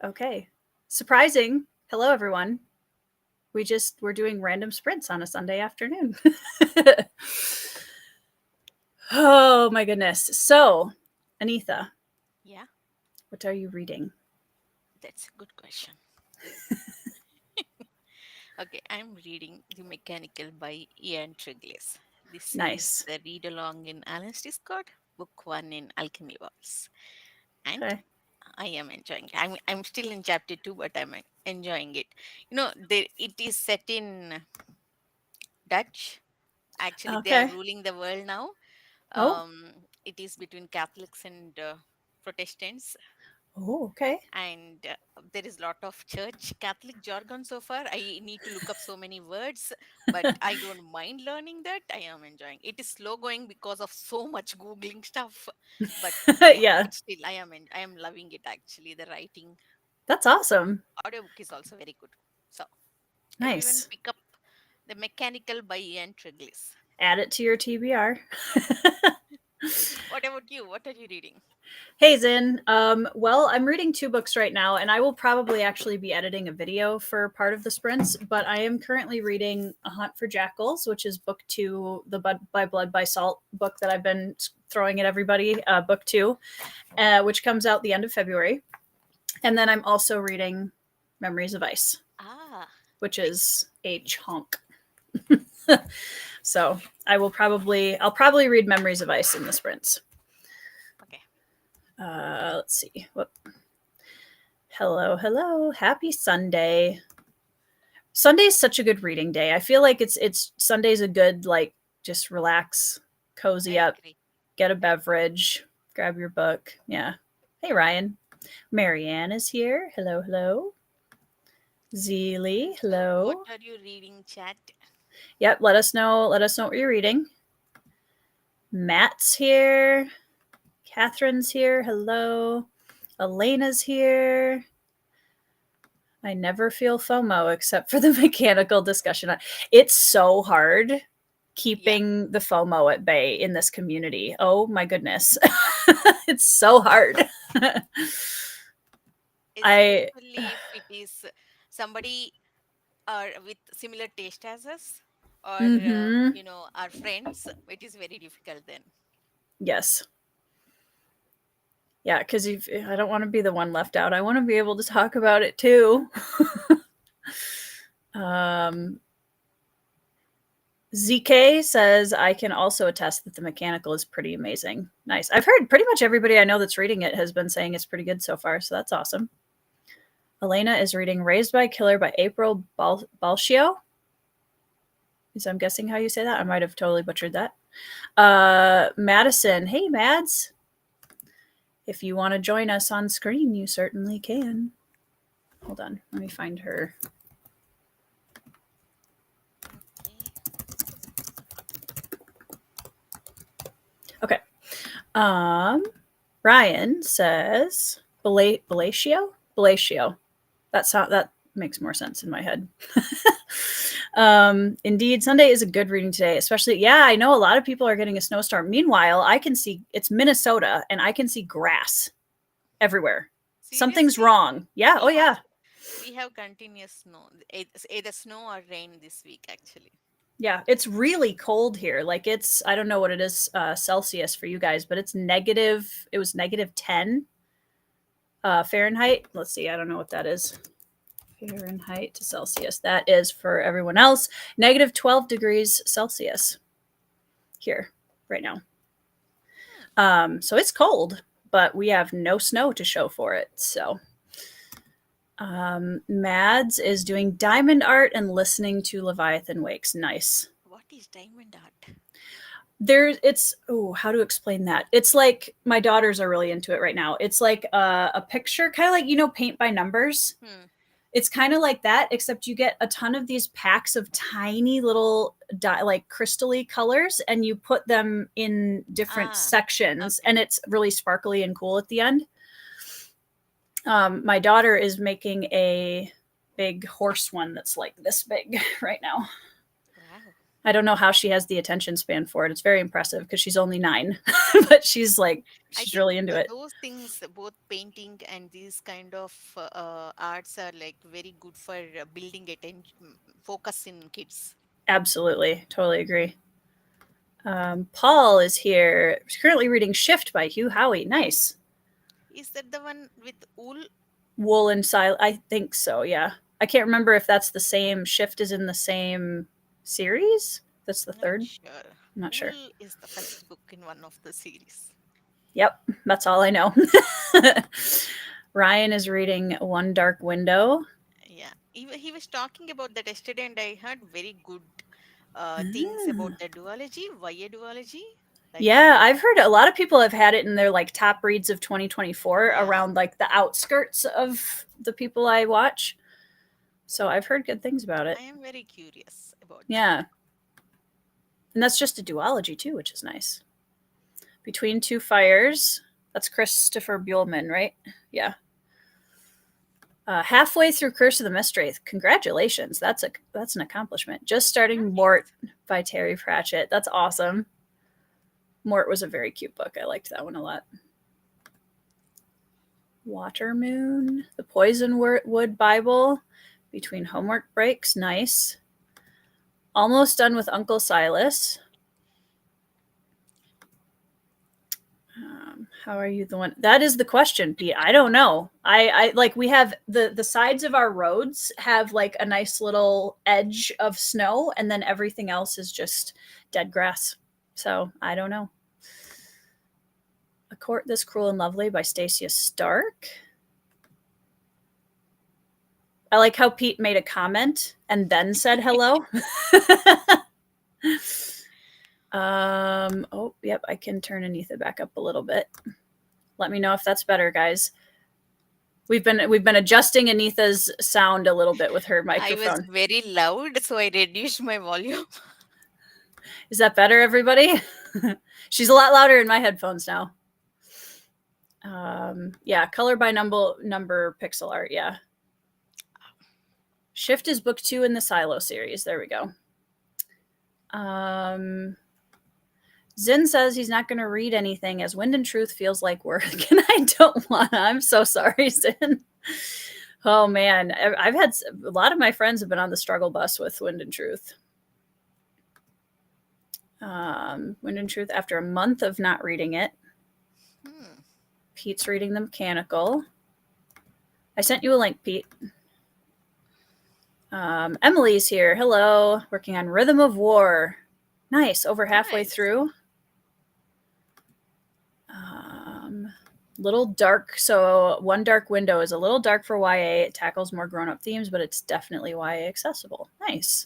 Okay. Surprising. Hello, everyone. We're doing random sprints on a Sunday afternoon. Oh my goodness. So, Anitha, Yeah, what are you reading? that's a good question. Okay, I'm reading The Mechanical by Ian Triglis. This is Nice. the read along in Alan's Discord, book one in Alchemy Walls. And Okay. I am enjoying it. I'm still in chapter two, but I'm enjoying it. It is set in Dutch. Actually, they are Okay. ruling the world now. Oh. It is between Catholics and Protestants, Oh, okay. and there is a lot of church Catholic jargon so far. I need to look up so many words, but I don't mind learning that. I am enjoying it. Is slow going because of so much googling stuff, but yeah, Yeah. but still I am loving it. Actually, the writing, That's awesome. audiobook is also very good. So everyone Nice. pick up The Mechanical by Ian Triglis. Add it to your TBR. What about you? What are you reading? Hey, Zin. Well, I'm reading two books right now, and I will probably actually be editing a video for part of the sprints. But I am currently reading A Hunt for Jackals, which is book two, the by Blood by Salt book that I've been throwing at everybody. Book two, which comes out the end of February. And then I'm also reading Memories of Ice, Ah, which nice. is a chunk. So I'll probably read Memories of Ice in the sprints. Okay. Let's see. What? Hello, hello. Happy Sunday. Sunday's such a good reading day. I feel like it's Sunday's a good like just relax, I cozy up, agree. get a beverage, grab your book. Yeah. Hey Ryan. Marianne is here. Hello, hello. Zeely, So, what hello. are you reading, chat? Yep, let us know. Let us know what you're reading. Matt's here. Catherine's here. Hello. Elena's here. I never feel FOMO except for the mechanical discussion. It's so hard Yeah. keeping the FOMO at bay in this community. Oh my goodness. It's so hard. I Especially if it is somebody with similar taste as us, or mhm. our friends. It is very difficult then. Yes. Yeah, cuz I don't want to be the one left out. I want to be able to talk about it too. um ZK says I can also attest that the mechanical is pretty amazing. Nice. I've heard pretty much everybody I know that's reading it has been saying it's pretty good so far, so that's awesome. Elena is reading Raised by a Killer by April Balcio. Is I'm guessing how you say that. I might have totally butchered that. Madison, hey Mads. If you want to join us on screen, you certainly can. Hold on, let me find her. Okay. Okay. Um, Ryan says Belatio. Belatio. That makes more sense in my head. Indeed, Sunday is a good reading today, especially. Yeah, I know a lot of people are getting a snowstorm. Meanwhile, I can see it's Minnesota and I can see grass everywhere. Something's Seriously, wrong. Yeah. Oh we have yeah. we have continuous snow. It's either snow or rain this week. Actually, Yeah. It's really cold here. Like it's I don't know what it is Celsius for you guys, but it's negative. It was -10 Fahrenheit. Let's see. I don't know what that is. Fahrenheit to Celsius. That is for everyone else -12 degrees Celsius here right now. hmm. So it's cold, but we have no snow to show for it. So Mads is doing diamond art and listening to Leviathan Wakes. Nice. What is diamond art? It's how to explain that? It's like my daughters are really into it right now. It's like a picture, kind of like paint by numbers. Hmm. It's kind of like that, except you get a ton of these packs of tiny little like crystally colors, and you put them in different Ah, sections, okay. and it's really sparkly and cool at the end. My daughter is making a big horse one that's like this big right now. Wow. I don't know how she has the attention span for it. It's very impressive because she's only 9, but she's like I she's think really into it. those things, both painting and these kind of arts, are like very good for building attention, focus in kids. Absolutely, totally agree. Paul is here. He's currently reading Shift by Hugh Howey. Nice. Is that the one with wool? Wool and Silence. I think so. Yeah, I can't remember if that's the same. Shift is in the same series. That's the Not third. sure. I'm not sure. Wool is the first book in one of the series. Yep, that's all I know. Ryan is reading One Dark Window. Yeah, he was talking about that yesterday, and I heard very good things Ah. about the duology, why a duology. Like, Yeah, I've heard a lot of people have had it in their like top reads of 2024 yeah, around like the outskirts of the people I watch. So I've heard good things about I it. am very curious about that. Yeah. And that's just a duology too, which is nice. Between Two Fires. That's Christopher Buehlman, right? Yeah. Halfway through Curse of the Mistwraith. Congratulations. That's an accomplishment. Just starting Mort Nice. by Terry Pratchett. That's awesome. Mort was a very cute book. I liked that one a lot. Water Moon, The Poison Wood Bible, Between Homework Breaks, nice. Almost done with Uncle Silas. How are you the one? That is the question, Pete. I don't know. I like we have the sides of our roads have like a nice little edge of snow, and then everything else is just dead grass. So I don't know. A Court This Cruel and Lovely by Stacia Stark. I like how Pete made a comment and then said hello. Oh, yep, I can turn Anitha back up a little bit. Let me know if that's better, guys. We've been adjusting Anitha's sound a little bit with her I was microphone. very loud, so I reduced my volume. Is that better, everybody? She's a lot louder in my headphones now. Yeah, color by number pixel art. Yeah. Shift is book 2 in the Silo series. There we go. Zin says he's not going to read anything as Wind and Truth feels like work, and I don't want to. I'm so sorry, Zin. Oh man, I've had a lot of my friends have been on the struggle bus with Wind and Truth. Wind and Truth after a month of not reading it. Pete's reading The Mechanical. I sent you a link, Pete. Emily's here. Hello. Working on Rhythm of War. Nice. Over halfway Nice. through. Little dark. So One Dark Window is a little dark for YA. It tackles more grown-up themes, but it's definitely YA accessible. Nice.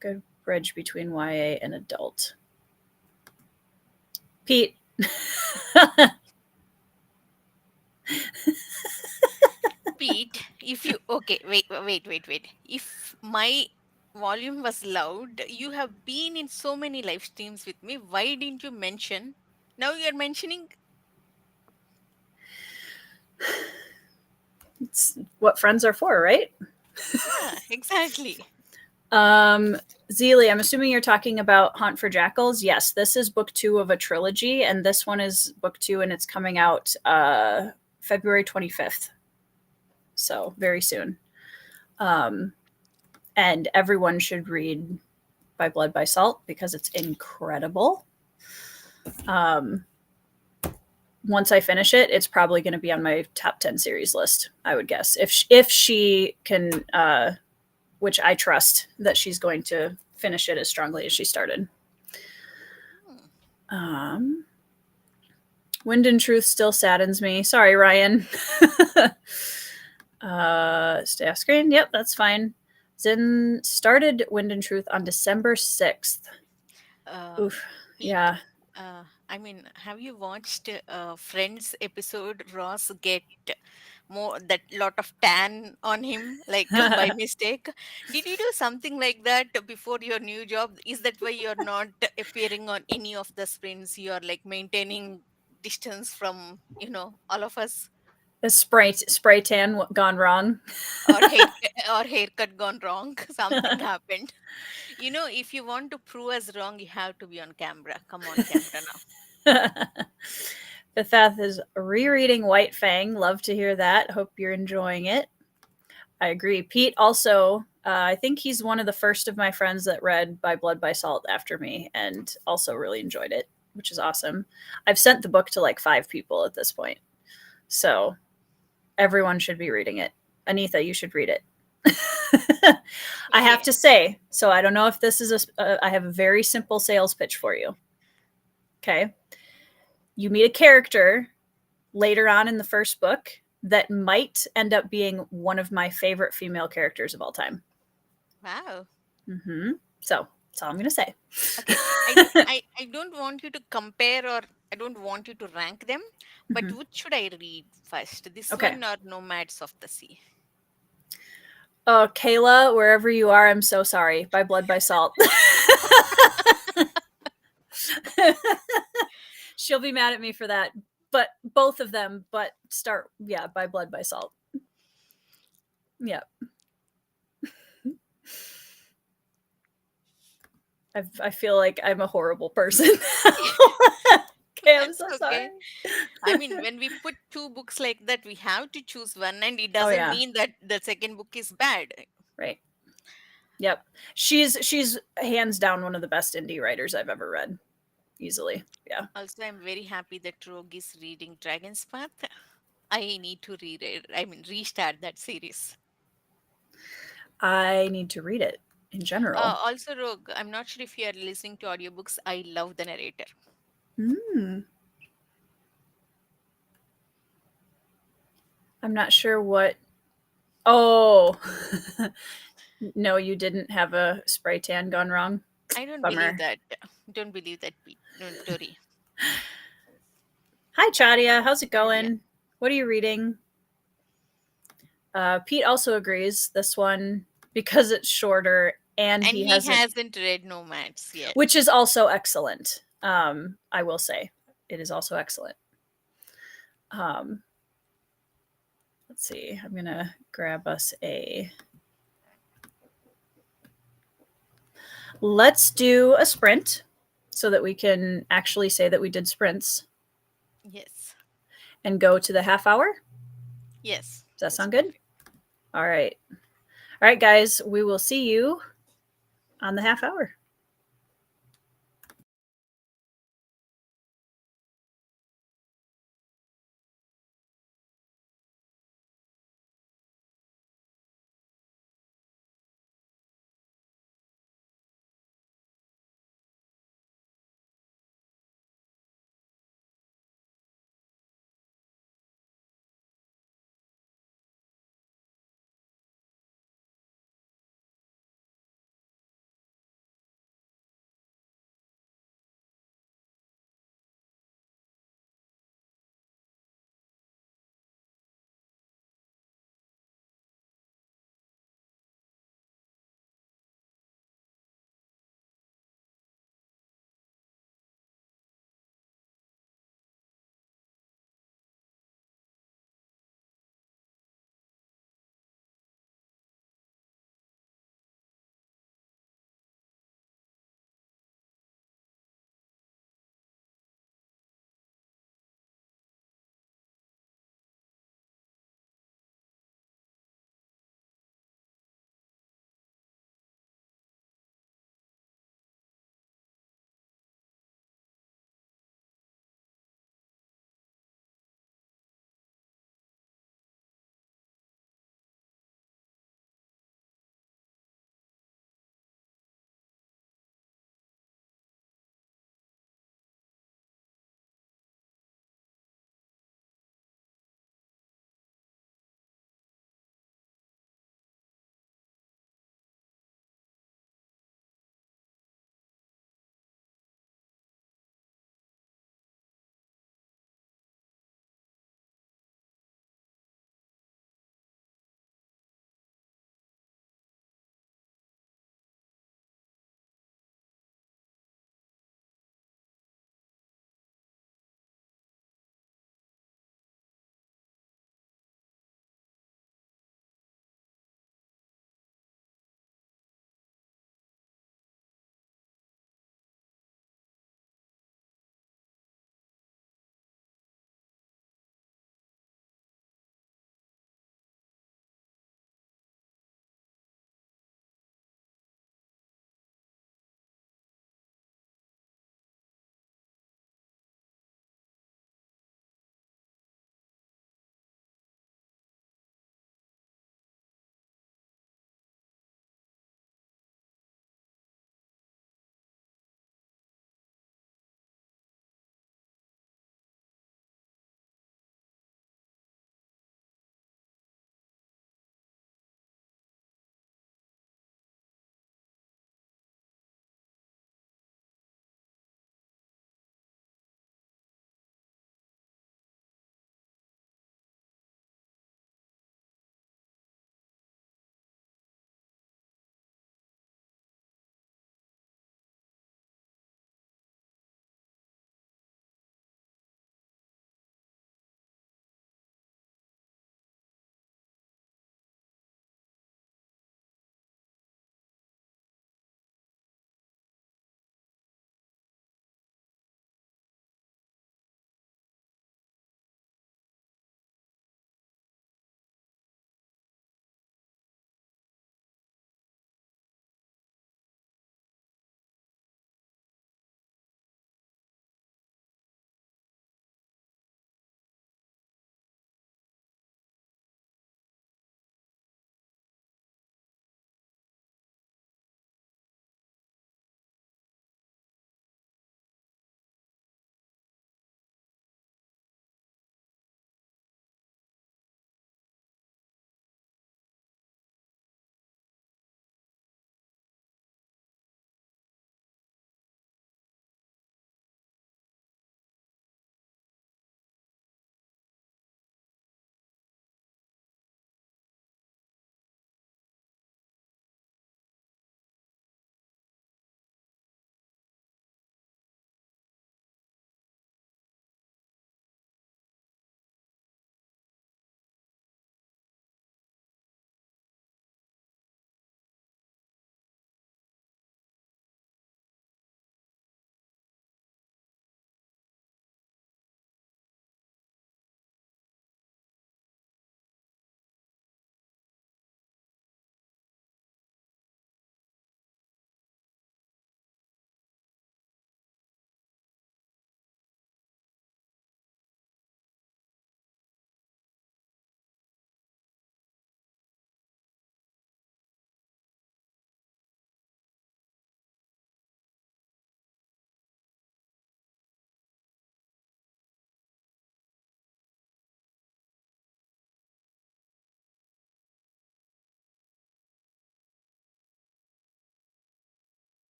Good bridge between YA and adult. Pete. Pete, if you okay, wait. If my volume was loud, you have been in so many live streams with me. Why didn't you mention? Now you're mentioning. It's what friends are for, right? Yeah, exactly. Zeely, I'm assuming you're talking about Hunt for Jackals. Yes, this is book 2 of a trilogy, and this one is book 2, and it's coming out February 25th. So very soon. And everyone should read By Blood, by Salt because it's incredible. Once I finish it, it's probably going to be on my top 10 series list, I would guess. If she can, which I trust that she's going to finish it as strongly as she started. Wind and Truth still saddens me. Sorry, Ryan. Stay off screen. Yep, that's fine. Zin started Wind and Truth on December 6th. Oof. Pete, Yeah. I mean, have you watched Friends episode? Ross get more that lot of tan on him, like by mistake. Did you do something like that before your new job? Is that why you're not appearing on any of the sprints? You're like maintaining distance from all of us. A spray tan gone wrong. haircut gone wrong. Something happened. If you want to prove us wrong, you have to be on camera. Come on, camera now. Betheth is rereading White Fang. Love to hear that. Hope you're enjoying it. I agree. Pete also, I think he's one of the first of my friends that read By Blood, by Salt after me and also really enjoyed it, which is awesome. I've sent the book to like 5 people at this point. So everyone should be reading it. Anita, you should read it. I have to Yes. say, so I don't know if this is I have a very simple sales pitch for you. Okay. You meet a character later on in the first book that might end up being one of my favorite female characters of all time. Wow. So that's all I'm going to say. Okay. I don't want you to compare, or I don't want you to rank them, but which should I read first? This Okay. one or Nomads of the Sea? Kayla, wherever you are, I'm so sorry. By Blood, by Salt. She'll be mad at me for that. But both of them, but start, By Blood, by Salt. Yeah. I feel like I'm a horrible person. Okay, I'm That's so okay. sorry. I mean, when we put two books like that, we have to choose one, and it Oh, doesn't yeah. mean that the second book is bad. Right. Yep. She's hands down one of the best indie writers I've ever read. Easily. Yeah. Also, I'm very happy that Rogue is reading Dragon's Path. I need to read it. I mean, restart that series. I need to read it in general. Also, Rogue, I'm not sure if you are listening to audiobooks. I love the narrator. I'm not sure what. Oh. No, you didn't have a spray tan gone wrong. I don't believe Bummer. that. Don't believe that, Pete. Don't worry. Hi, Chadia. How's it Yeah. going? What are you reading? Pete also agrees. This one, because it's shorter and And he he hasn't, hasn't read Nomads yet. which is also excellent. I will say it is also excellent. Let's see. I'm gonna grab us a. Let's do a sprint so that we can actually say that we did sprints Yes. and go to the half hour. Yes. Does that That's sound good? perfect. All right. All right, guys. We will see you on the half hour.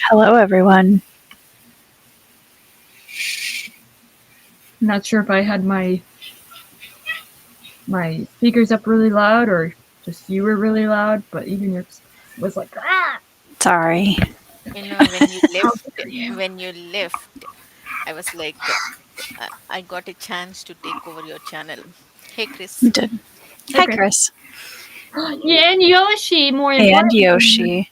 Hello, everyone. I'm not sure if I had my speakers up really loud or just you were really loud, but even your was like, ah, Sorry. When you how left, dare you? I was like, I got a chance to take over your channel. Hey, You Chris. did. Hi, Okay. Chris. Hello. Yeah, and Yoshi, more And importantly. Yoshi.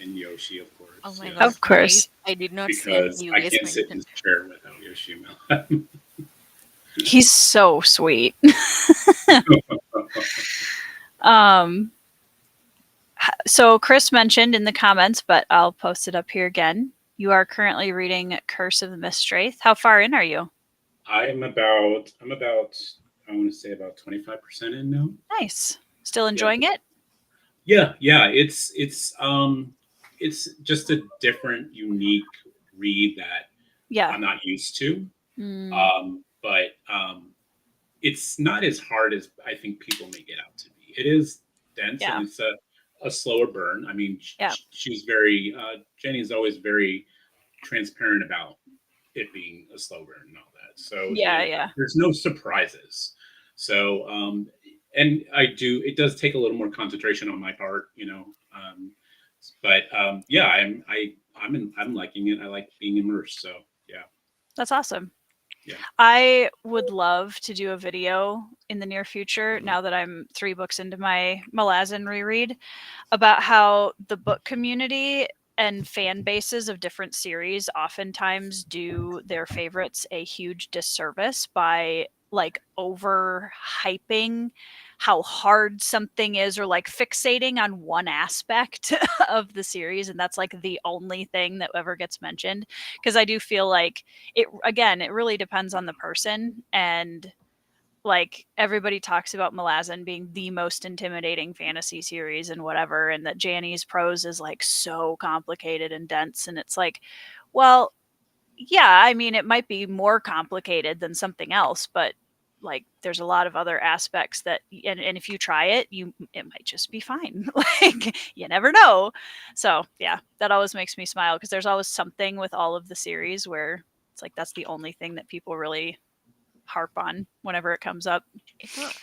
And Yoshi, of Oh course, my God, Of yes. course. I did not see any Because you I guys can't sit in mentioned. this chair without Yoshi. He's so sweet. um, so Chris mentioned in the comments, but I'll post it up here again. You are currently reading Curse of the Mistwraith. How far in are you? I'm about I want to say about 25% in now. Nice. Still Yeah. enjoying it? Yeah. It's just a different, unique read that Yeah. I'm not used to. Mm, But it's not as hard as I think people make it out to be. It is dense and yeah. it's a slower burn. I mean, Yeah. she's very Jenny's always very transparent about it being a slow burn and all that. So Yeah. Yeah. there's no surprises. So and it does take a little more concentration on my part. But yeah, I'm liking it. I like being immersed. So yeah, That's awesome. yeah. I would love to do a video in the near future, now that I'm 3 books into my Malazan reread, about how the book community and fan bases of different series oftentimes do their favorites a huge disservice by like over hyping how hard something is, or like fixating on one aspect of the series, and that's like the only thing that ever gets mentioned. Because I do feel like it really depends on the person, and like everybody talks about Malazan being the most intimidating fantasy series and whatever, and that Janny's prose is like so complicated and dense, and it's like, well, yeah, I mean, it might be more complicated than something else, but like there's a lot of other aspects that, and if you try it, it might just be fine. Like you never know. So yeah, that always makes me smile, because there's always something with all of the series where it's like that's the only thing that people really harp on whenever it comes up.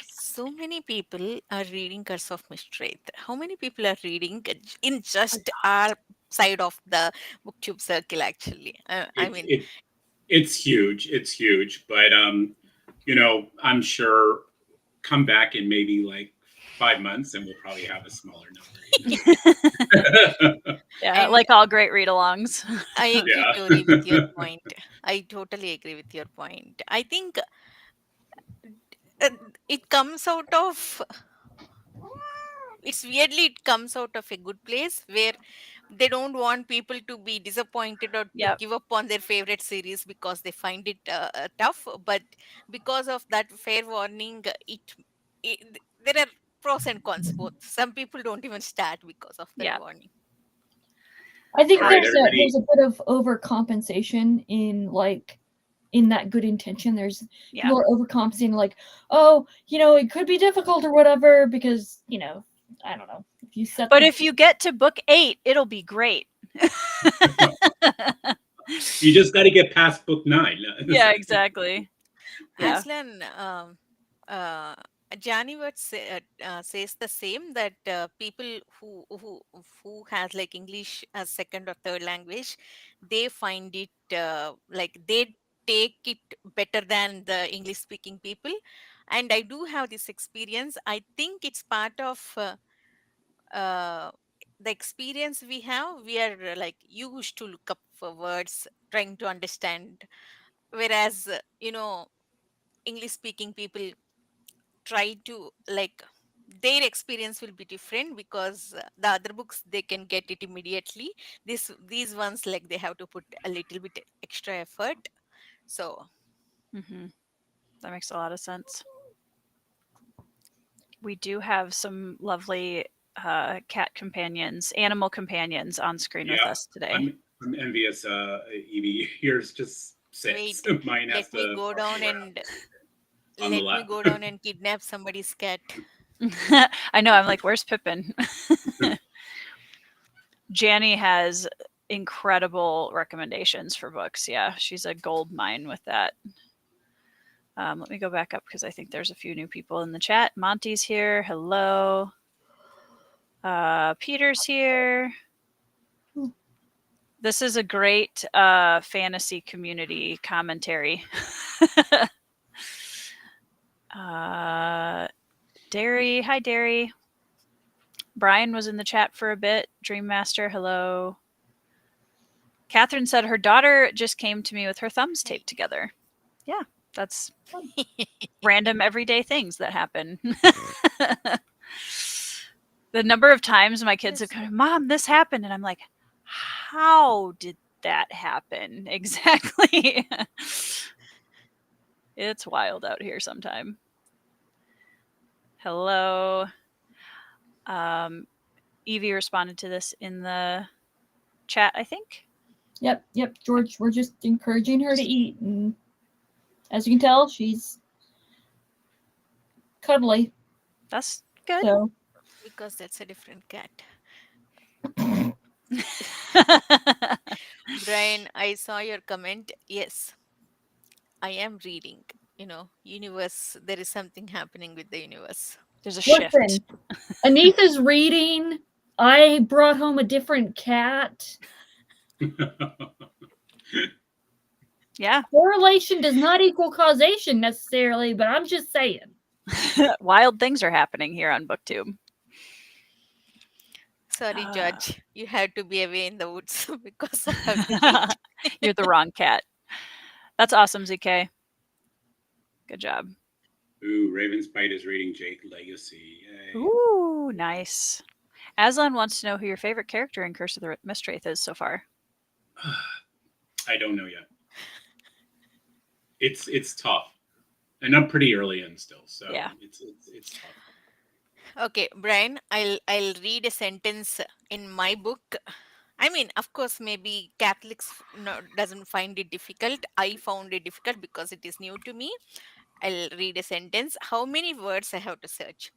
So many people are reading Curse of Mistwraith. How many people are reading in just our side of the booktube circle? Actually, I It mean, it it's huge. It's huge. But I'm sure come back in maybe like 5 months and we'll probably have a smaller number. Yeah, and like all great read-alongs. I agree totally with your Yeah. point. I totally agree with your point. I think uh, it comes out of it's weirdly it comes out of a good place where they don't want people to be disappointed or to Yep. give up on their favorite series because they find it tough, but because of that fair warning, there are pros and cons both. Some people don't even start because of that Yeah. warning. I think Right. there's Everybody. a bit of overcompensation in that good intention. There's Yeah. people are overcompensating, like, oh, it could be difficult or whatever because I don't know if you set But the if you get to book 8, it'll be great. You just got to get past book 9. Yeah, exactly. Yeah. Aslan, uh, Jani says the same, that people who has like English as second or third language, they find it like they take it better than the English speaking people. And I do have this experience. I think it's part of uh, the experience we have. We are like used to look up for words, trying to understand, whereas English speaking people try to like their experience will be different because the other books they can get it immediately. These ones, like, they have to put a little bit extra effort. So Hmm. That makes a lot of sense. We do have some lovely cat companions, animal companions on screen with Yeah. us today. I'm envious. Evie, yours just sits. wait, Mine has let me to go walk down around and on the let me lap. go down and kidnap somebody's cat. I know. I'm like, where's Pippin? Janny has incredible recommendations for books. Yeah, she's a gold mine with that. Let me go back up because I think there's a few new people in the chat. Monty's here. Hello. Peter's here. This is a great fantasy community commentary. Derry. Hi, Derry. Brian was in the chat for a bit. Dreammaster, hello. Catherine said her daughter just came to me with her thumbs taped together. Yeah, that's random everyday things that happen. The number of times my kids have come, Mom, this happened. And I'm like, how did that happen? Exactly. It's wild out here sometime. Hello. Evie responded to this in the chat, I think. Yep, George, we're just encouraging her to eat. And as you can tell, she's cuddly. That's good. So. Because that's a different cat. Brian, I saw your comment. Yes, I am reading. Universe, there is something happening with the universe. There's a shift. Anitha's reading. I brought home a different cat. Yeah. Correlation does not equal causation necessarily, but I'm just saying. Wild things are happening here on BookTube. Sorry, Judge. You had to be away in the woods because I have to eat. You're the wrong cat. That's awesome, ZK. Good job. Ooh, Ravenspite is reading Jake Legacy. Yay. Ooh, nice. Aslan wants to know who your favorite character in Curse of the Mistwraith is so far. I don't know yet. It's tough, and I'm pretty early in still, so yeah, it's tough. Okay, Brian, I'll read a sentence in my book. I mean, of course, maybe Catholics doesn't find it difficult. I found it difficult because it is new to me. I'll read a sentence. How many words I have to search?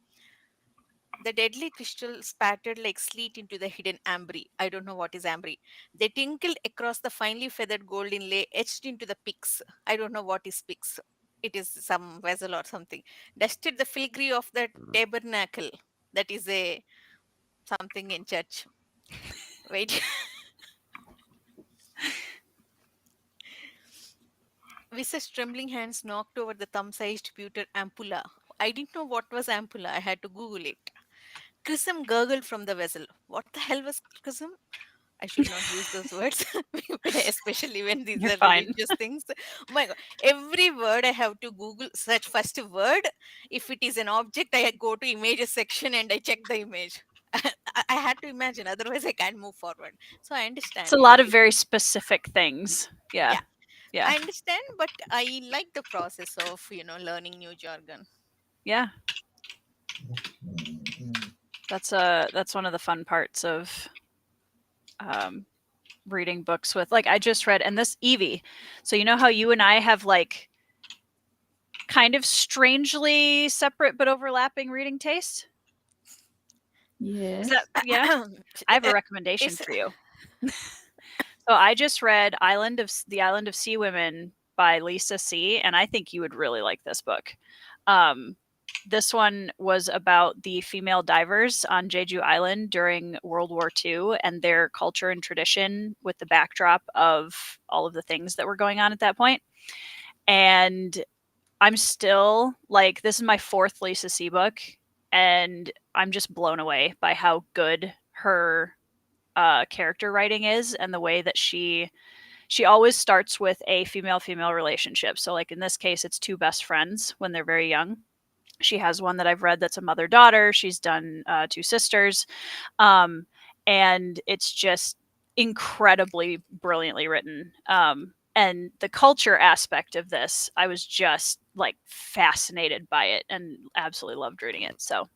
The deadly crystal spattered like sleet into the hidden ambry. I don't know what is ambry. They tinkled across the finely feathered gold inlay etched into the pyx. I don't know what is pyx. It is some vessel or something. Dusted the filigree of the tabernacle. That is a something in church. Wait. Vis's trembling hands knocked over the thumb-sized pewter ampulla. I didn't know what was ampulla. I had to Google it. Chrism gurgled from the vessel. What the hell was chrism? I should not use those words, especially when these You're are fine. religious things. Oh my God. Every word I have to Google, search first word. If it is an object, I go to images section and I check the image. I had to imagine, otherwise I can't move forward. So I understand. It's a lot of very specific things. Yeah. I understand, but I like the process of, learning new jargon. Yeah. That's one of the fun parts of reading books with, like, I just read, and this Evie. So you know how you and I have like kind of strangely separate but overlapping reading taste? Yes. Yeah. I have a recommendation for you. So I just read The Island of Sea Women by Lisa C, and I think you would really like this book. This one was about the female divers on Jeju Island during World War II and their culture and tradition with the backdrop of all of the things that were going on at that point. And I'm still like, this is my fourth Lisa C book, and I'm just blown away by how good her character writing is, and the way that she always starts with a female-female relationship. So like in this case, it's two best friends when they're very young. She has one that I've read that's a mother-daughter. She's done two sisters. And it's just incredibly brilliantly written. And the culture aspect of this, I was just like fascinated by it and absolutely loved reading it. So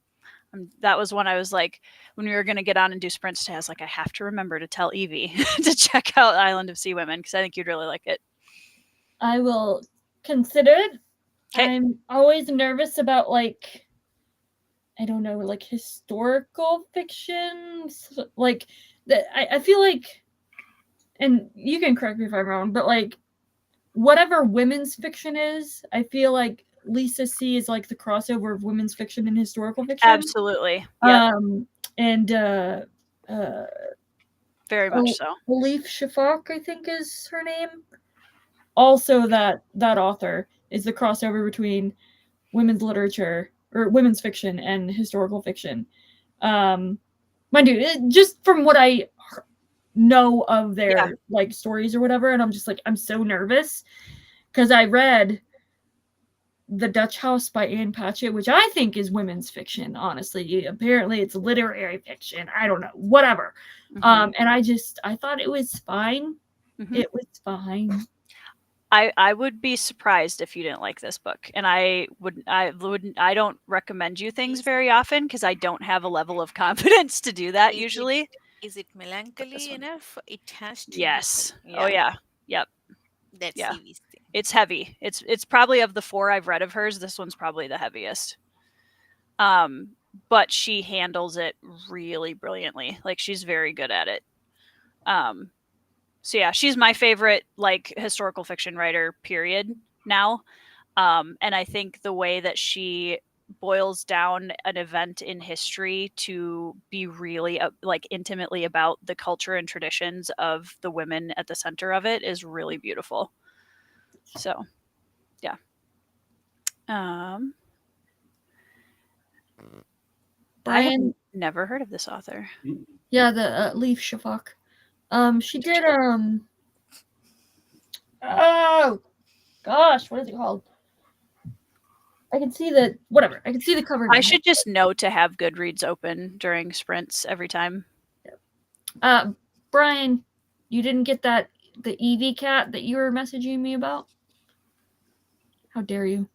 that was one I was like, when we were going to get on and do sprints today, I was like, I have to remember to tell Evie to check out Island of Sea Women, because I think you'd really like it. I will consider it. Okay. I'm always nervous about, like, I don't know, like historical fiction. Like, I feel like and you can correct me if I'm wrong, but like whatever women's fiction is, I feel like Lisa C is like the crossover of women's fiction and historical fiction. Absolutely. Yep. And Very much so. Elif Shafak, I think is her name. Also, that author is the crossover between women's literature or women's fiction and historical fiction. Mind you, just from what I know of their like stories or whatever, and I'm just like, I'm so nervous because I read The Dutch House by Anne Patchett, which I think is women's fiction, honestly. Apparently it's literary fiction. I don't know, whatever. And I thought it was fine. It was fine. I would be surprised if you didn't like this book, and I don't recommend you things very often because I don't have a level of confidence to do that usually. Is it melancholy enough? It has to. Yes. Be. Oh yeah. Yep. That's yeah. Evie's thing. It's heavy. It's probably of the 4 I've read of hers, this one's probably the heaviest. But she handles it really brilliantly. Like she's very good at it. So yeah, she's my favorite like historical fiction writer, period, now. And I think the way that she boils down an event in history to be really like intimately about the culture and traditions of the women at the center of it is really beautiful. So, yeah. I have never heard of this author. Yeah, the Elif Shafak. She did oh gosh, what is it called? I can see the cover. I should just know to have Goodreads open during sprints every time. Brian, you didn't get the Eevee cat that you were messaging me about? How dare you?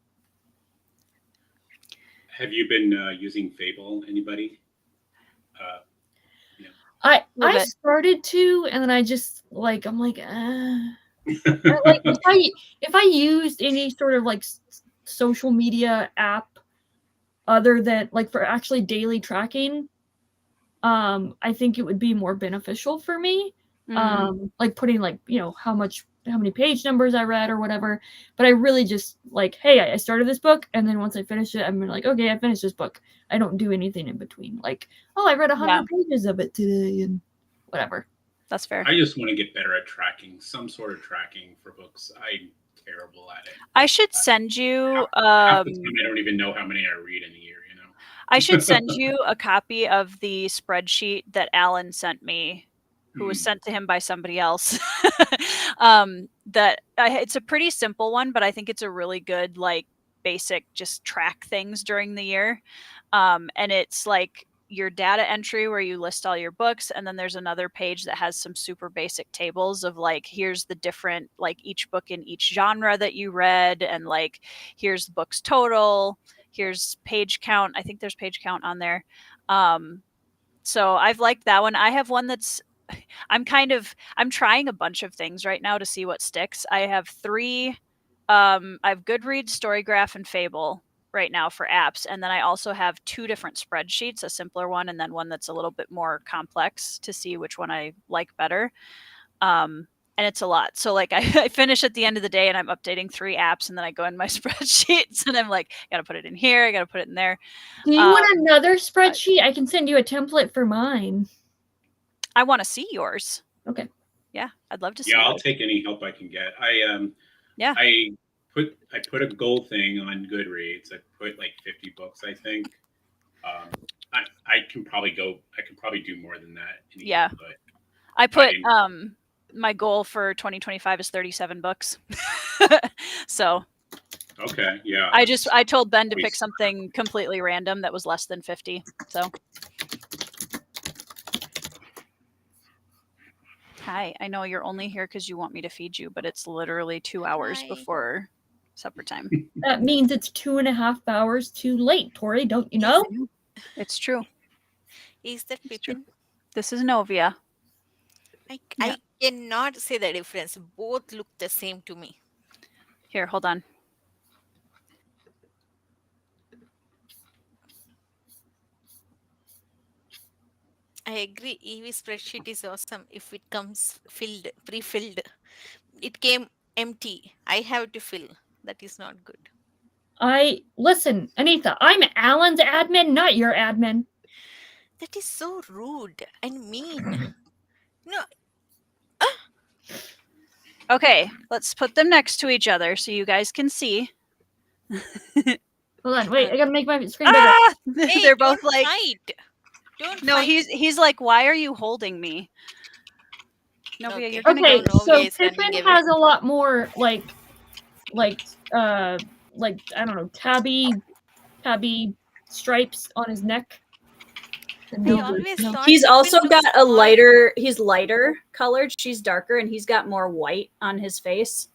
Have you been using Fable? Anybody? I started to, and then I just like I'm like, like if I used any sort of like social media app other than like for actually daily tracking, I think it would be more beneficial for me. Like putting like, how many page numbers I read or whatever. But I really just like, hey, I started this book, and then once I finish it, I'm like, okay, I finished this book. I don't do anything in between. Like, oh, I read 100 pages of it today and whatever. That's fair. I just want to get better at tracking, some sort of tracking for books. I'm terrible at it. I should send you half the time I don't even know how many I read in a year, I should send you a copy of the spreadsheet that Alan sent me, who was sent to him by somebody else. It's a pretty simple one, but I think it's a really good, like, basic just track things during the year. And it's like your data entry where you list all your books, and then there's another page that has some super basic tables of like, here's the different, like each book in each genre that you read, and like here's the book's total, here's page count. I think there's page count on there. So I've liked that one. I have one that's I'm trying a bunch of things right now to see what sticks. I have 3 I have Goodreads, Storygraph, and Fable right now for apps, and then I also have 2 different spreadsheets, a simpler one and then one that's a little bit more complex to see which one I like better. And it's a lot. So like I finish at the end of the day and I'm updating 3 apps, and then I go in my spreadsheets and I'm like, I gotta put it in here, I gotta put it in there. Do you want another spreadsheet? I can send you a template for mine. I want to see yours. Okay. Yeah, I'd love to see. Yeah, I'll take any help I can get. I put a goal thing on Goodreads. I put like 50 books, I think. I can probably do more than that. Yeah. But I put my goal for 2025 is 37 books. So. Okay. Yeah. I told Ben to pick something completely random that was less than 50. So. Hi, I know you're only here because you want me to feed you, but it's literally 2 hours before supper time. That means it's 2.5 hours too late, Tori. Don't you know? It's true. Is that Pippin? This is Novia. I cannot say the difference. Both look the same to me. Here, hold on. I agree. EV spreadsheet is awesome if it comes filled, pre-filled. It came empty. I have to fill. That is not good. Listen, Anita, I'm Alan's admin, not your admin. That is so rude and mean. No, Okay, let's put them next to each other so you guys can see. Hold on, wait, I gotta make my screen bigger. Ah! hey, They're both don't like, fight. Don't no, fight. he's like, why are you holding me? Novia, Okay. you're gonna Okay, get. Now so Novia is Pippin running away. has a lot more like I don't know, tabby stripes on his neck. than I Nova. always No. thought He's Pippin also looks got a small. lighter. He's lighter colored. She's darker, and he's got more white on his face.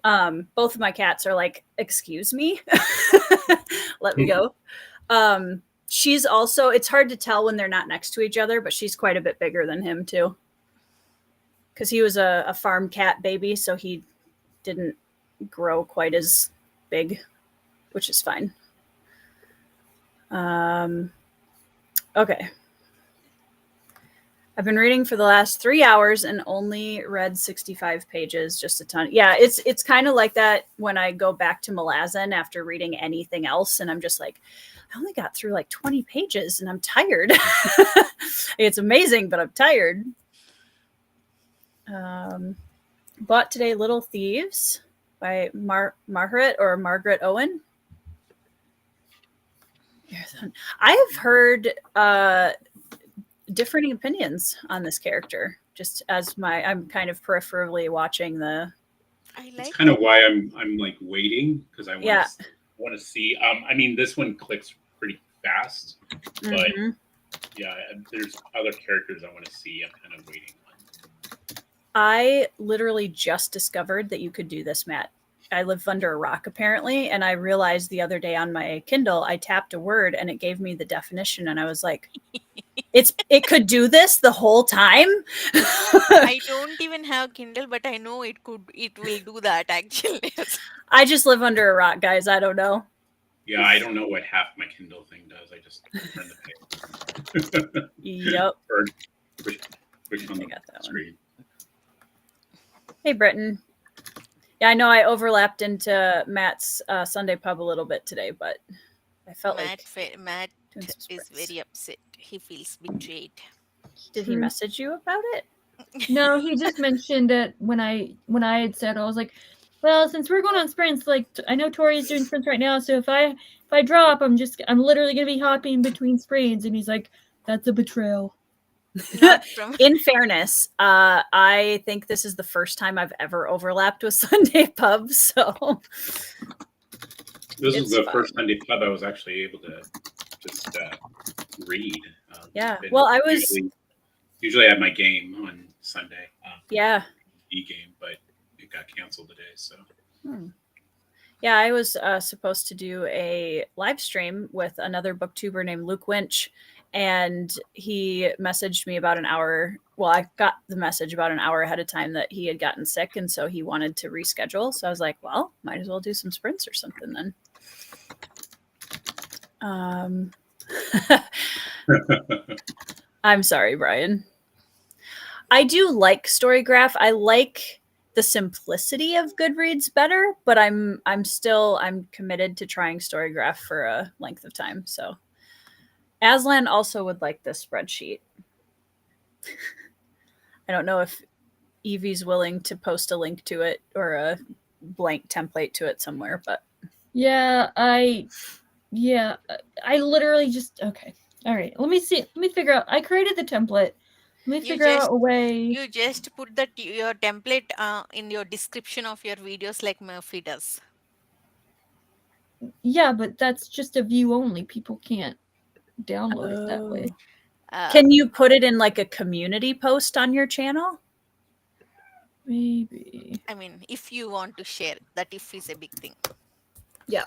Oh. Both of my cats are like, excuse me, let me go. She's also. It's hard to tell when they're not next to each other, but she's quite a bit bigger than him too. Because he was a farm cat baby, so he didn't grow quite as big, which is fine. Okay. I've been reading for the last 3 hours and only read 65 pages, just a ton. Yeah, it's kind of like that when I go back to Malazan after reading anything else, and I'm just like, I only got through like 20 pages and I'm tired. It's amazing, but I'm tired. Bought today Little Thieves by Margaret Owen. I have heard differing opinions on this character, just as I'm kind of peripherally watching the. I That's like kind of why I'm like waiting, because I want Yeah. to want to see. I mean, this one clicks pretty fast, but Mhm. yeah, there's other characters I want to see. I'm kind of waiting on. I literally just discovered that you could do this, Matt. I live under a rock apparently, and I realized the other day on my Kindle, I tapped a word and it gave me the definition, and I was like, it could do this the whole time. I don't even have Kindle, but I know it will do that actually. I just live under a rock, guys. I don't know. Yeah, I don't know what half my Kindle thing does. I just turn the page. Yep. Or push on I the got that one. screen. Hey, Britton. Yeah, I know I overlapped into Matt's Sunday pub a little bit today, but I felt Matt like doing some is sprints. very upset. He feels betrayed. Did he message you about it? No, he just mentioned it when I had said, I was like, well, since we're going on sprints, like I know Tori's doing sprints right now, so if I drop, I'm literally gonna be hopping between sprints, and he's like, that's a betrayal. Not from In fairness, I think this is the first time I've ever overlapped with Sunday pub, so This It's was the fine. first Sunday pub I was actually able to just read. Yeah. Been- Well, I was usually I have my game on Sunday. yeah. E-game, but it got canceled today. So Yeah, I was supposed to do a live stream with another booktuber named Luke Winch, and he messaged me about an hour. Well, I got the message about an hour ahead of time that he had gotten sick, and so he wanted to reschedule. So I was like, well, might as well do some sprints or something then. I'm sorry, Brian. I do like Storygraph. I like the simplicity of Goodreads better, but I'm committed to trying Storygraph for a length of time. So Aslan also would like this spreadsheet. I don't know if Evie's willing to post a link to it or a blank template to it somewhere, but Yeah, I literally just okay. All right, let me figure out. I created the template. Let me figure out a way. You just put your template in your description of your videos like Murphy does. Yeah, but that's just a view only. People can't download it that way. Can you put it in like a community post on your channel? Maybe. I mean, if you want to share, that if is a big thing. Yeah.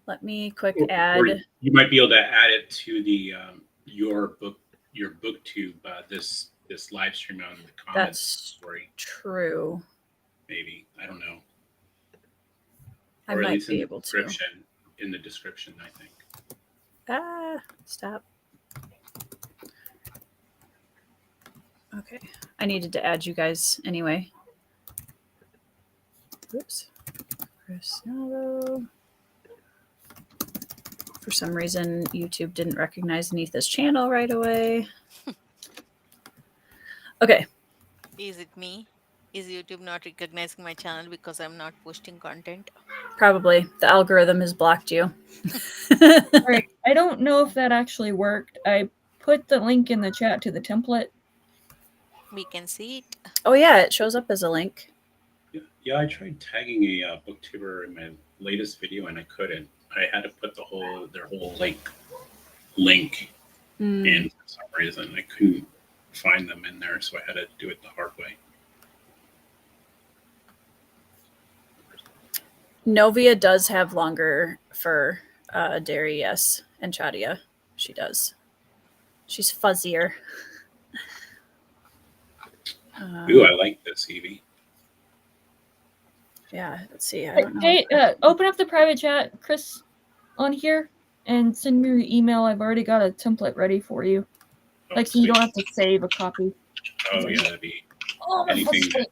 Let me quick or add. you might be able to add it to the your booktube this live stream on the comments That's story. true. Maybe, I don't know. I Or at might least be in able to. in the description, I think. Stop. Okay. I needed to add you guys anyway. Oops. Cristiano. For some reason, YouTube didn't recognize Neetha's channel right away. Okay. Is it me? Is YouTube not recognizing my channel because I'm not posting content? Probably. The algorithm has blocked you. Right. I don't know if that actually worked. I put the link in the chat to the template. We can see it. Oh, yeah. It shows up as a link. Yeah, I tried tagging a booktuber in my latest video and I couldn't. I had to put their whole like link in for some reason. I couldn't find them in there, so I had to do it the hard way. Novia does have longer fur, Dairy, yes, and Chadia. She does. She's fuzzier. Ooh, I like this, Evie. Yeah, let's see. I don't know. Hey, open up the private chat, Chris, on here, and send me your email. I've already got a template ready for you. Oh, Like, so you sweet. don't have to save a copy. Oh yeah, that'd be Oh, my anything. foot.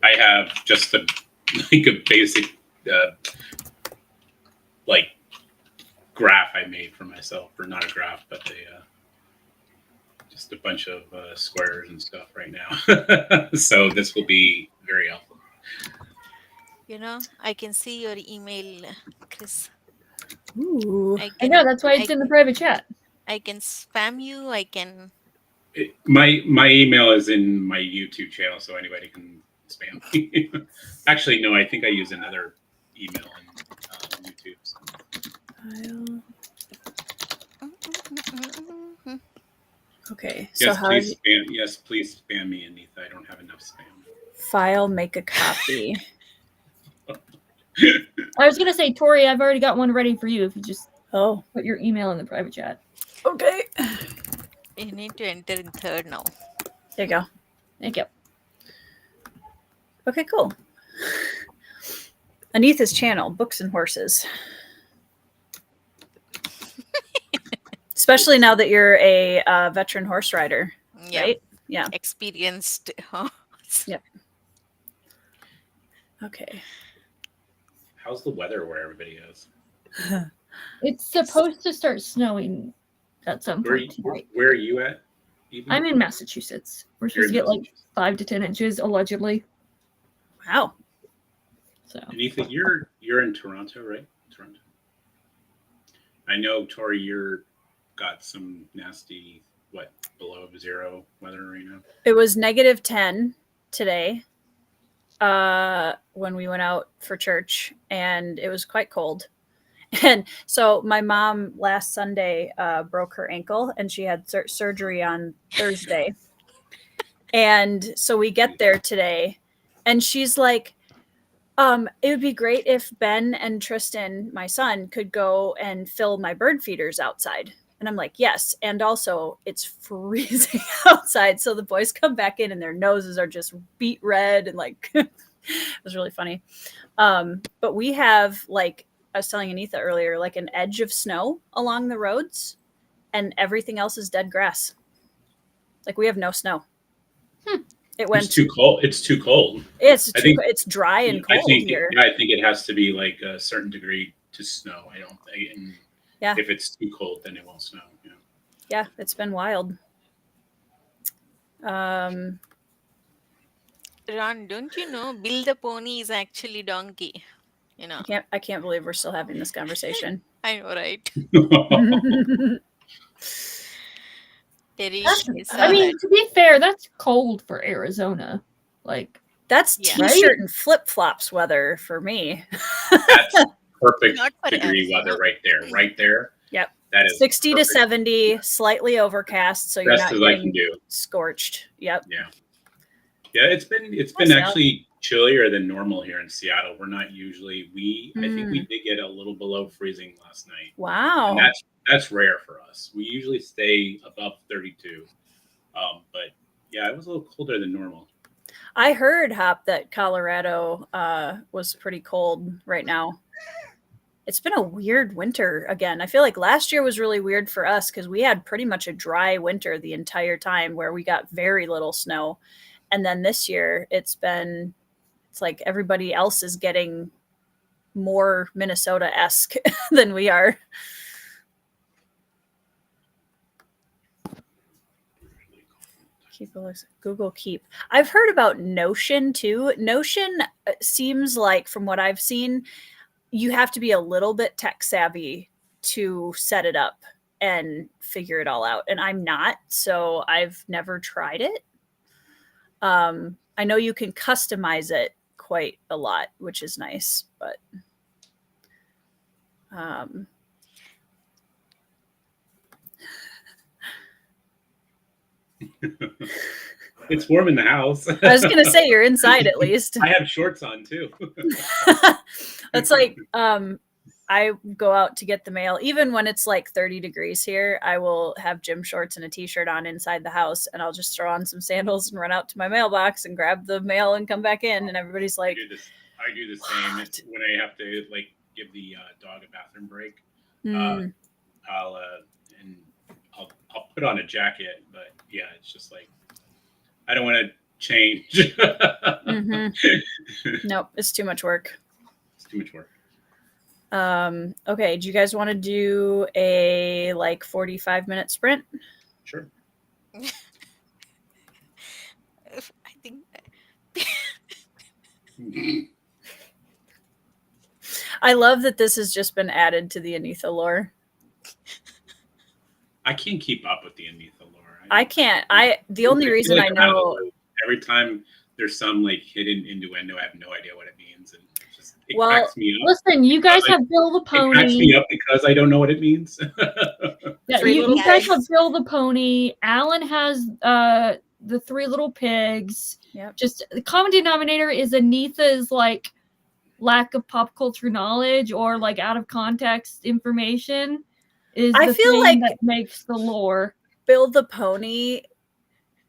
I have just a basic like graph I made for myself, or not a graph, but just a bunch of squares and stuff right now. So this will be very helpful. You know, I can see your email, Chris. Ooh. I know, that's why it's in the private chat. I can spam you. I can. My email is in my YouTube channel, so anybody can spam me. Actually, no, I think I use another email in YouTube. So. Okay, so Yes, how please spam. Yes, please spam me, Anita. I don't have enough spam. file make a copy? I was going to say, Tori, I've already got one ready for you if you just Oh, put your email in the private chat. okay. You need to enter in third now. There you go. Thank you. Okay, cool. Anita's channel, Books and Horses. Especially now that you're a veteran horse rider, Yeah. right? Yeah. Experienced. Yep. Okay. How's the weather where everybody is? It's supposed to start snowing at some point tonight. Where are you at? Evie? I'm in Massachusetts. We're supposed to get like 5 to 10 inches, allegedly. Wow. So Anita, you're in Toronto, right? Toronto. I know, Tori, you're got some nasty, below zero weather right now? It was -10 today when we went out for church, and it was quite cold. And so my mom last Sunday broke her ankle, and she had surgery on Thursday. And so we get there today, and she's like, it would be great if Ben and Tristan, my son, could go and fill my bird feeders outside. And I'm like, yes. And also, it's freezing outside. So the boys come back in and their noses are just beet red. And like, it was really funny. But we have, like, I was telling Anita earlier, like an edge of snow along the roads, and everything else is dead grass. Like, we have no snow. It went It's too cold. It's too cold. It's dry and cold here. I think it has to be like a certain degree to snow. I don't think. And yeah. If it's too cold, then it won't snow. Yeah. Yeah, it's been wild. Ron, don't you know Bill the pony is actually donkey? You know. I can't believe we're still having this conversation. I know, right? I mean, to be fair, that's cold for Arizona. Like, that's t-shirt and flip-flops weather for me. That's perfect degree weather right there. Right there. Yep. That is 60 perfect. to 70, slightly overcast, so you're not getting scorched. Yep. Yeah. Yeah, it's been actually chillier than normal here in Seattle. We're not usually I think we did get a little below freezing last night. Wow. And that's rare for us. We usually stay above 32. But yeah, it was a little colder than normal. I heard, Hop, that Colorado was pretty cold right now. it's been a weird winter again. I feel like last year was really weird for us because we had pretty much a dry winter the entire time where we got very little snow. And then this year it's like everybody else is getting more Minnesota-esque than we are. Google Keep. I've heard about Notion too. Notion seems like, from what I've seen, you have to be a little bit tech savvy to set it up and figure it all out. And I'm not, so I've never tried it. I know you can customize it quite a lot, which is nice, but It's warm in the house. I was gonna say you're inside at least. I have shorts on too. That's like I go out to get the mail. Even when it's like 30 degrees here, I will have gym shorts and a t-shirt on inside the house, and I'll just throw on some sandals and run out to my mailbox and grab the mail and come back in. And everybody's like, I do the same. It's when I have to like give the dog a bathroom break. I'll put on a jacket, but yeah, it's just like I don't want to change. Nope, it's too much work. It's too much work. Okay, do you guys want to do a like 45-minute sprint? Sure. I think I love that this has just been added to the Anitha lore. I can't keep up with the Anitha lore. I can't. The only reason I know, every time there's some like hidden innuendo, I have no idea what it means, and it cracks me up. Listen, you guys have Bill the Pony. It cracks me up because I don't know what it means. Yeah, you guys have Bill the Pony. Alan has the Three Little Pigs. Yep. Just the common denominator is Anitha's like lack of pop culture knowledge or like out of context information is I the feel thing like that makes the lore. Bill the Pony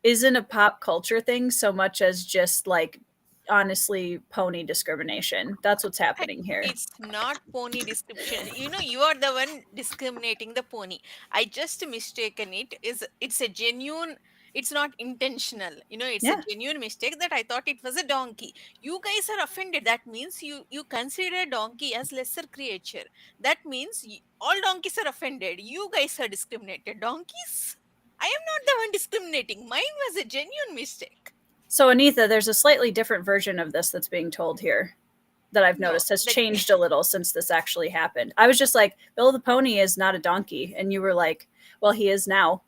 isn't a pop culture thing so much as just like honestly pony discrimination. That's what's happening here. it's not pony description. You are the one discriminating the pony. I just mistaken it. It's a genuine. It's not intentional. It's a genuine mistake that I thought it was a donkey. You guys are offended. That means you consider a donkey as lesser creature. That means all donkeys are offended. You guys are discriminated. Donkeys? I am not the one discriminating. Mine was a genuine mistake. So Anitha, there's a slightly different version of this that's being told here that I've noticed has changed a little since this actually happened. I was just like, Bill the Pony is not a donkey. And you were like, well, he is now.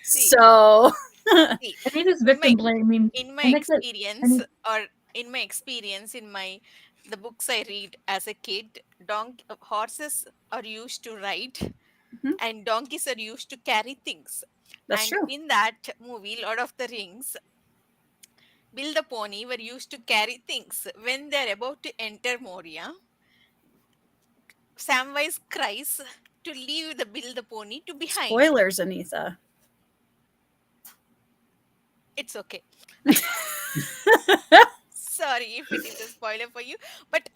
So Anitha's victim blaming. In my experience, in the books I read as a kid, horses are used to ride, and donkeys are used to carry things. That's true. In that movie, Lord of the Rings, Bill the Pony were used to carry things. When they're about to enter Moria, Samwise cries to leave the Bill the Pony to behind. Spoilers, Anitha. It's okay. Sorry if it is a spoiler for you, but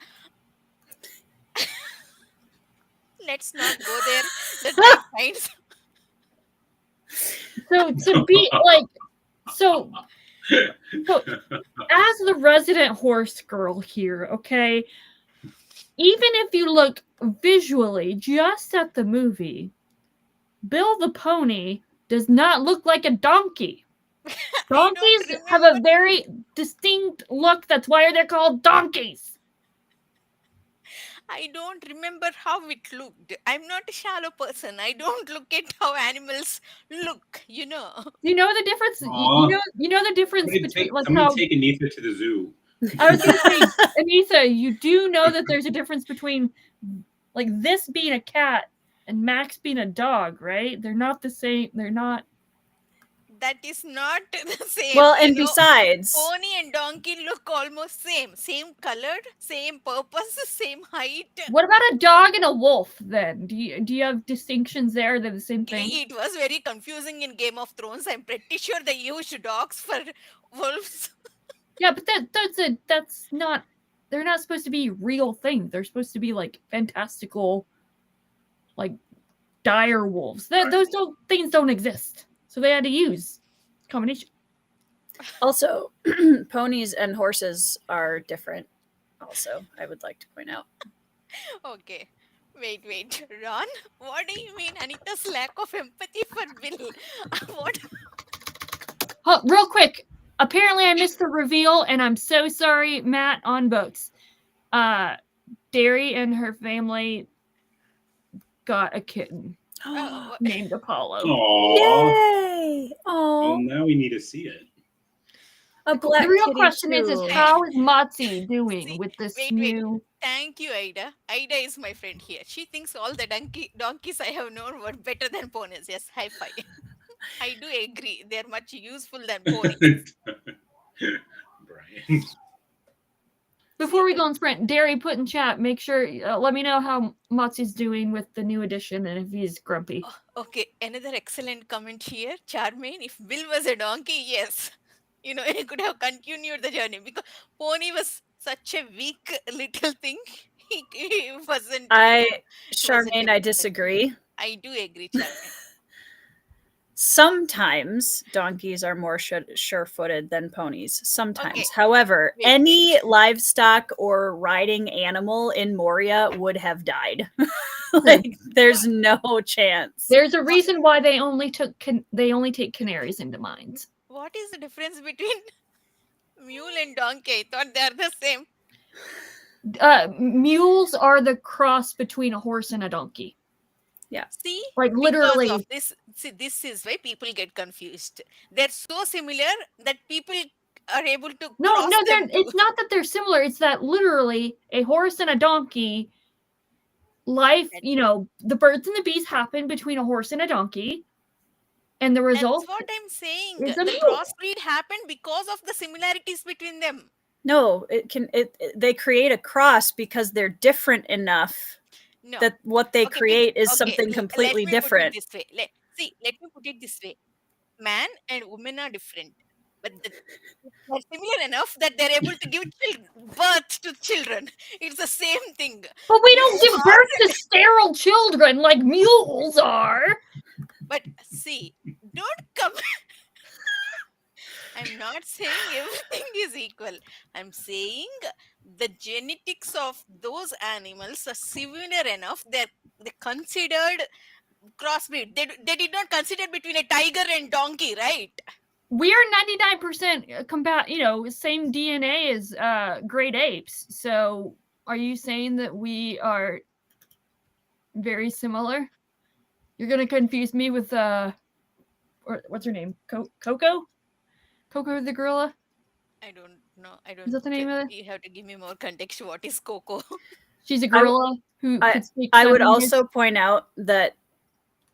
let's not go there. The dark sides. So to be like, so as the resident horse girl here, okay, even if you look visually just at the movie, Bill the Pony does not look like a donkey. Donkeys have a very distinct look. That's why they're called donkeys. I don't remember how it looked. I'm not a shallow person. I don't look at how animals look, You know the difference? You know the difference between like someone take Anitha to the zoo. I was going to say, Anitha, you do know that there's a difference between like this being a cat and Max being a dog, right? They're not the same. They're not. That is not the same. Well, and besides, pony and donkey look almost same colored, same purpose, same height. What about a dog and a wolf then? Do you have distinctions there? They're the same thing. It was very confusing in Game of Thrones. I'm pretty sure they used dogs for wolves. Yeah, but that's not they're not supposed to be real things. They're supposed to be like fantastical, like dire wolves. Those things don't exist. So they had to use combination. Also, ponies and horses are different. Also, I would like to point out. Okay. Wait, Ron, what do you mean Anita's lack of empathy for Bill? What? Oh, real quick. Apparently I missed the reveal, and I'm so sorry, Matt, on books. Derry and her family got a kitten named Apollo. Aww. Yay! Well, Oh, now we need to see it. a black The real kitty question is too. how is Motzi doing See, with this wait. new... Thank you, Ida. Ida is my friend here. She thinks all the donkeys I have known were better than ponies. Yes, high five. I do agree. They're much useful than ponies. Brian. Before we go on sprint, Derry, put in chat, make sure, let me know how Motzi's doing with the new edition and if he's grumpy. Oh, okay, another excellent comment here. Charmaine, if Bill was a donkey, yes. You know, he could have continued the journey because pony was such a weak little thing. He wasn't. Charmaine, I disagree. I do agree, Charmaine. Sometimes donkeys are more sure-footed than ponies. Sometimes. Okay. However, Wait. any livestock or riding animal in Moria would have died. Like, there's no chance. There's a reason why they only take canaries into mines. What is the difference between mule and donkey? I thought they're the same. Mules are the cross between a horse and a donkey. Yeah. See? Like literally. Because of this, see, this is why people get confused. They're so similar that people are able to No, them it's not that they're similar. It's that literally a horse and a donkey life, you know, the birds and the bees happen between a horse and a donkey. And the result... That's what I'm saying. is The a mule. crossbreed happened because of the similarities between them. No, they create a cross because they're different enough No. that what they create is something let completely me different. Put it this way. Let me put it this way. Man and woman are different, but they're similar enough that they're able to give birth to children. It's the same thing. But we don't give birth to sterile children like mules are. But see, don't come. I'm not saying everything is equal. I'm saying the genetics of those animals are similar enough that they considered crossbreed. They did not consider between a tiger and donkey, right? We are 99% same DNA as great apes. So are you saying that we are very similar? You're gonna confuse me with what's her name? Coco? Coco the gorilla? I don't know. I don't. Is that the name of it? You have to give me more context. What is Coco? She's a gorilla who could speak. I would also point out that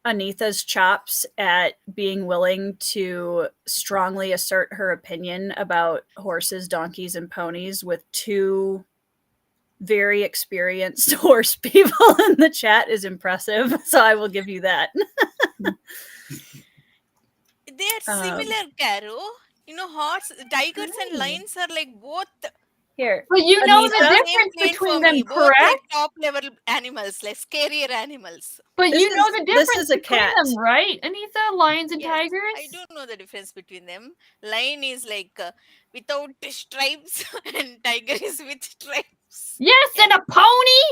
Anita's chops at being willing to strongly assert her opinion about horses, donkeys, and ponies with two very experienced horse people in the chat is impressive. So I will give you that. They're similar, Caro. You know, tigers and lions are like both. Here. But you know the Same difference plane between for them, me. Both correct? like top level animals, like scarier animals. But This you know is- the this difference is a between cat. them, right, Anita? Lions and Yes, tigers? I do know the difference between them. Lion is like without stripes, and tiger is with stripes. Yes, and a pony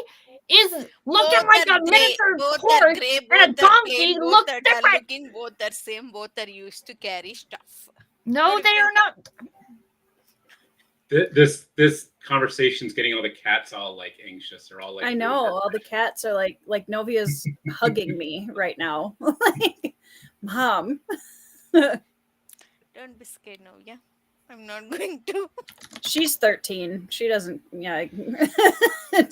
is looking Both like are a grey, miniature both horse, are grey, and a both are donkey plain, both looks are dull different. looking, both are same, both are used to carry stuff. No, they are not. This conversation's getting all the cats all like anxious. They're all like, I know all the cats are like Novia's hugging me right now. Like, Mom. Don't be scared now, yeah. I'm not going to. She's 13. She doesn't,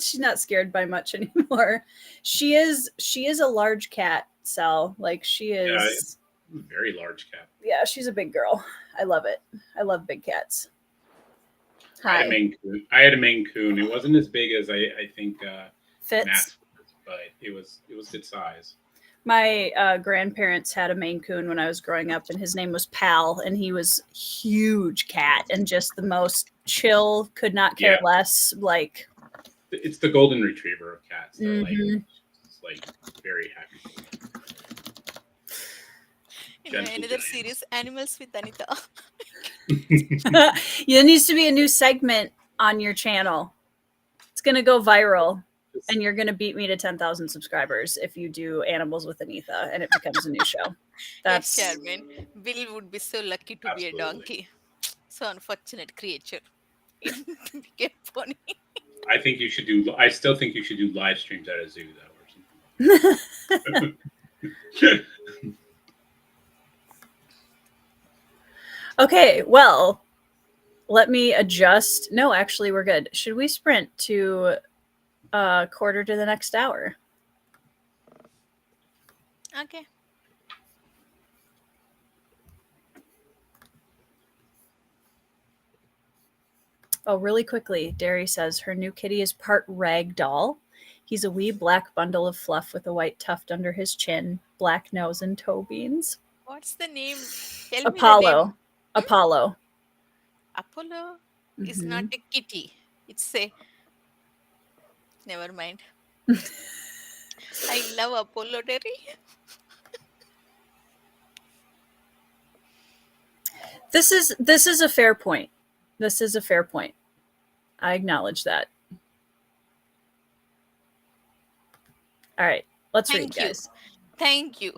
she's not scared by much anymore. She is a large cat, Sal. Like, she is. Yeah, very large cat. Yeah, she's a big girl. I love it. I love big cats. I had a Maine Coon. It wasn't as big as I think Fits. Matt's was, but it was good size. My grandparents had a Maine Coon when I was growing up, and his name was Pal, and he was huge cat and just the most chill, could not care less. Like, It's the golden retriever of cats. They're mhm. like very happy. Anyway, Gentle another giants. series, Animals with Anita. There needs to be a new segment on your channel. It's gonna go viral, and you're gonna beat me to 10,000 subscribers if you do Animals with Anita, and it becomes a new show. Yes, That's Charmaine. Bill would be so lucky to be a Absolutely. donkey. So unfortunate creature. It became funny. I think you should do. I still think you should do live streams at a zoo though, or something. okay. Well, let me adjust. No, actually, we're good. Should we sprint to quarter to the next hour? Okay. Oh, really quickly, Derry says her new kitty is part rag doll. He's a wee black bundle of fluff with a white tuft under his chin, black nose, and toe beans. What's the name? Tell me the Apollo. name. Apollo. Apollo is not Mhm. a kitty. It's a. Never mind. I love Apollo, Derry. This is a fair point. This is a fair point. I acknowledge that. All right, let's read, Thank you. guys. Thank you.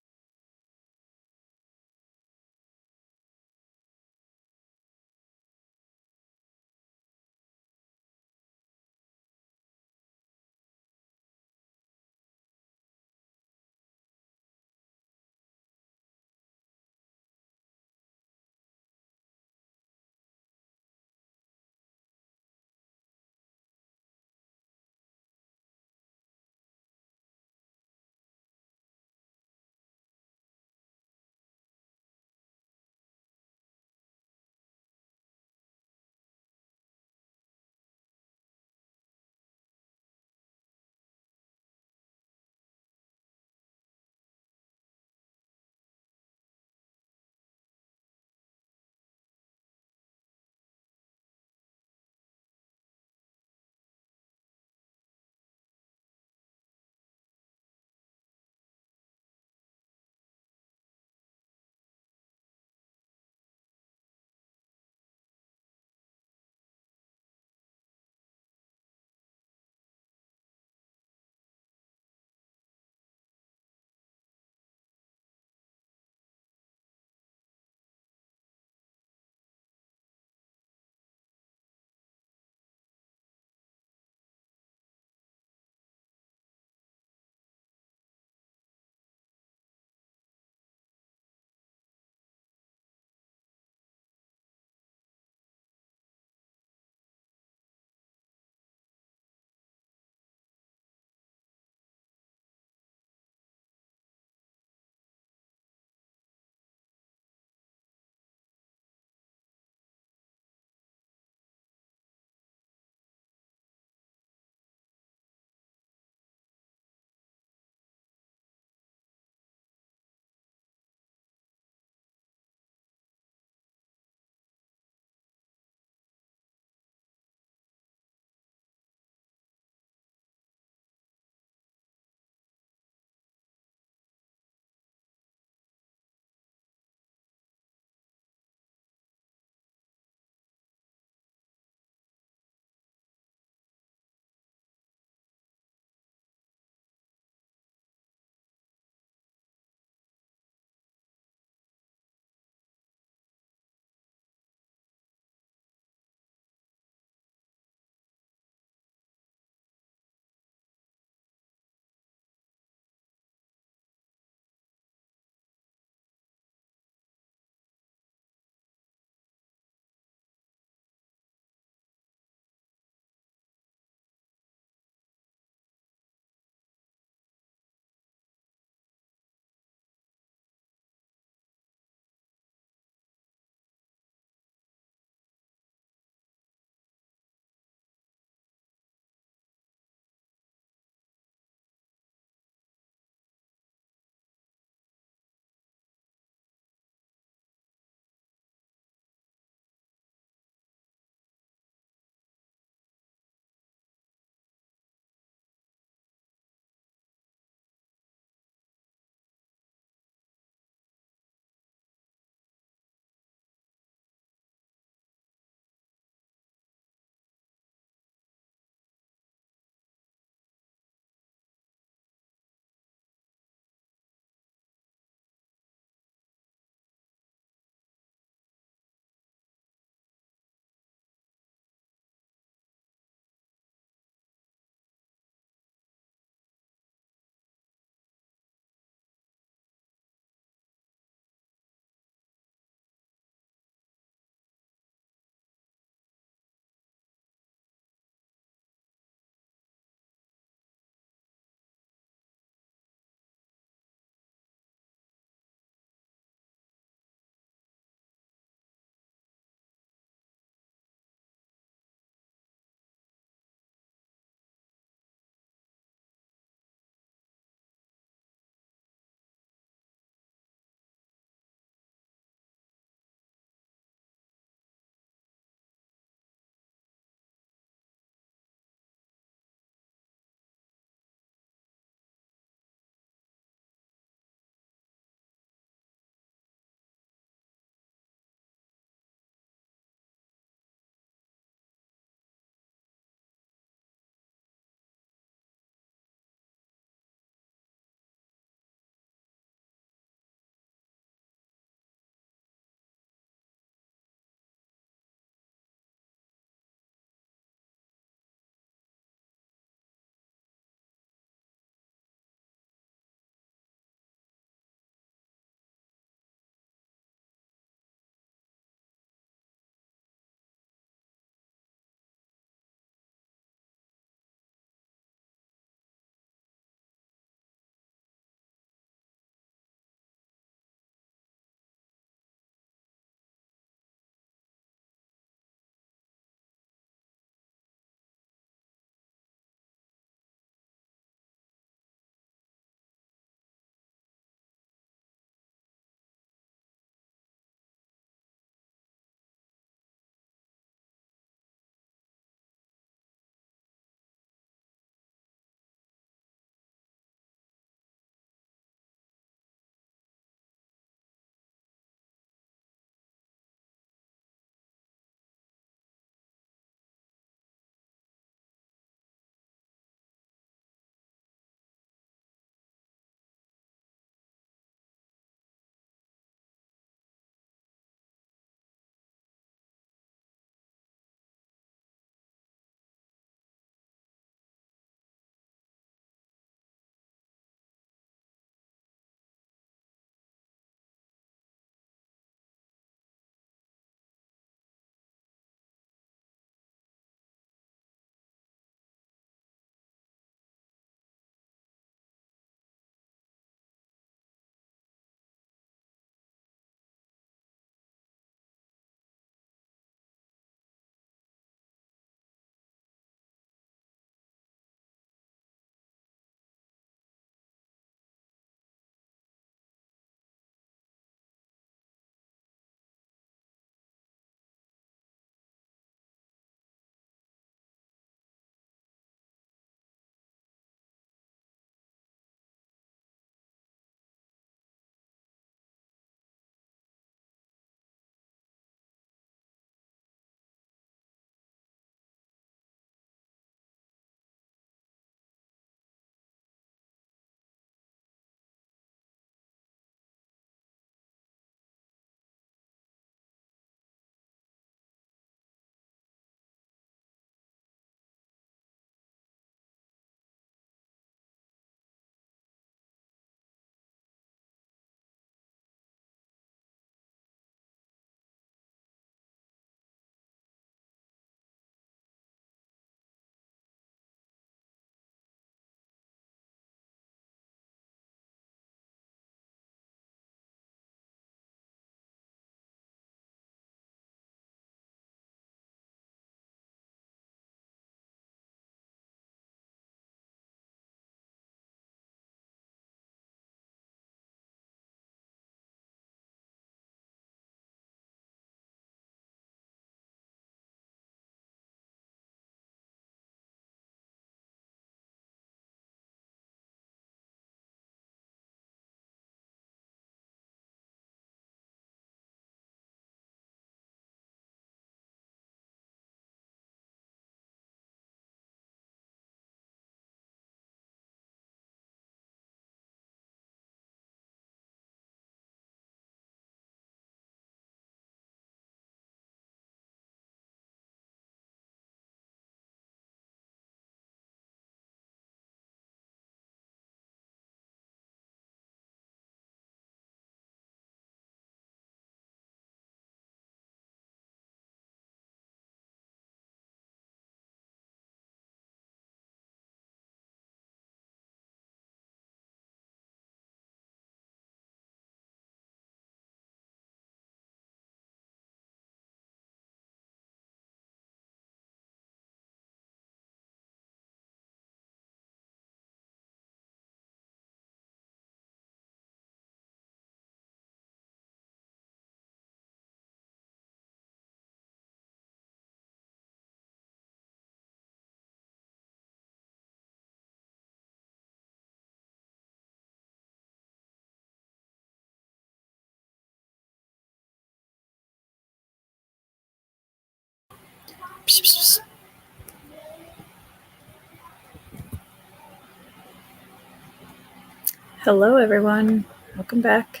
Hello, everyone. Welcome back.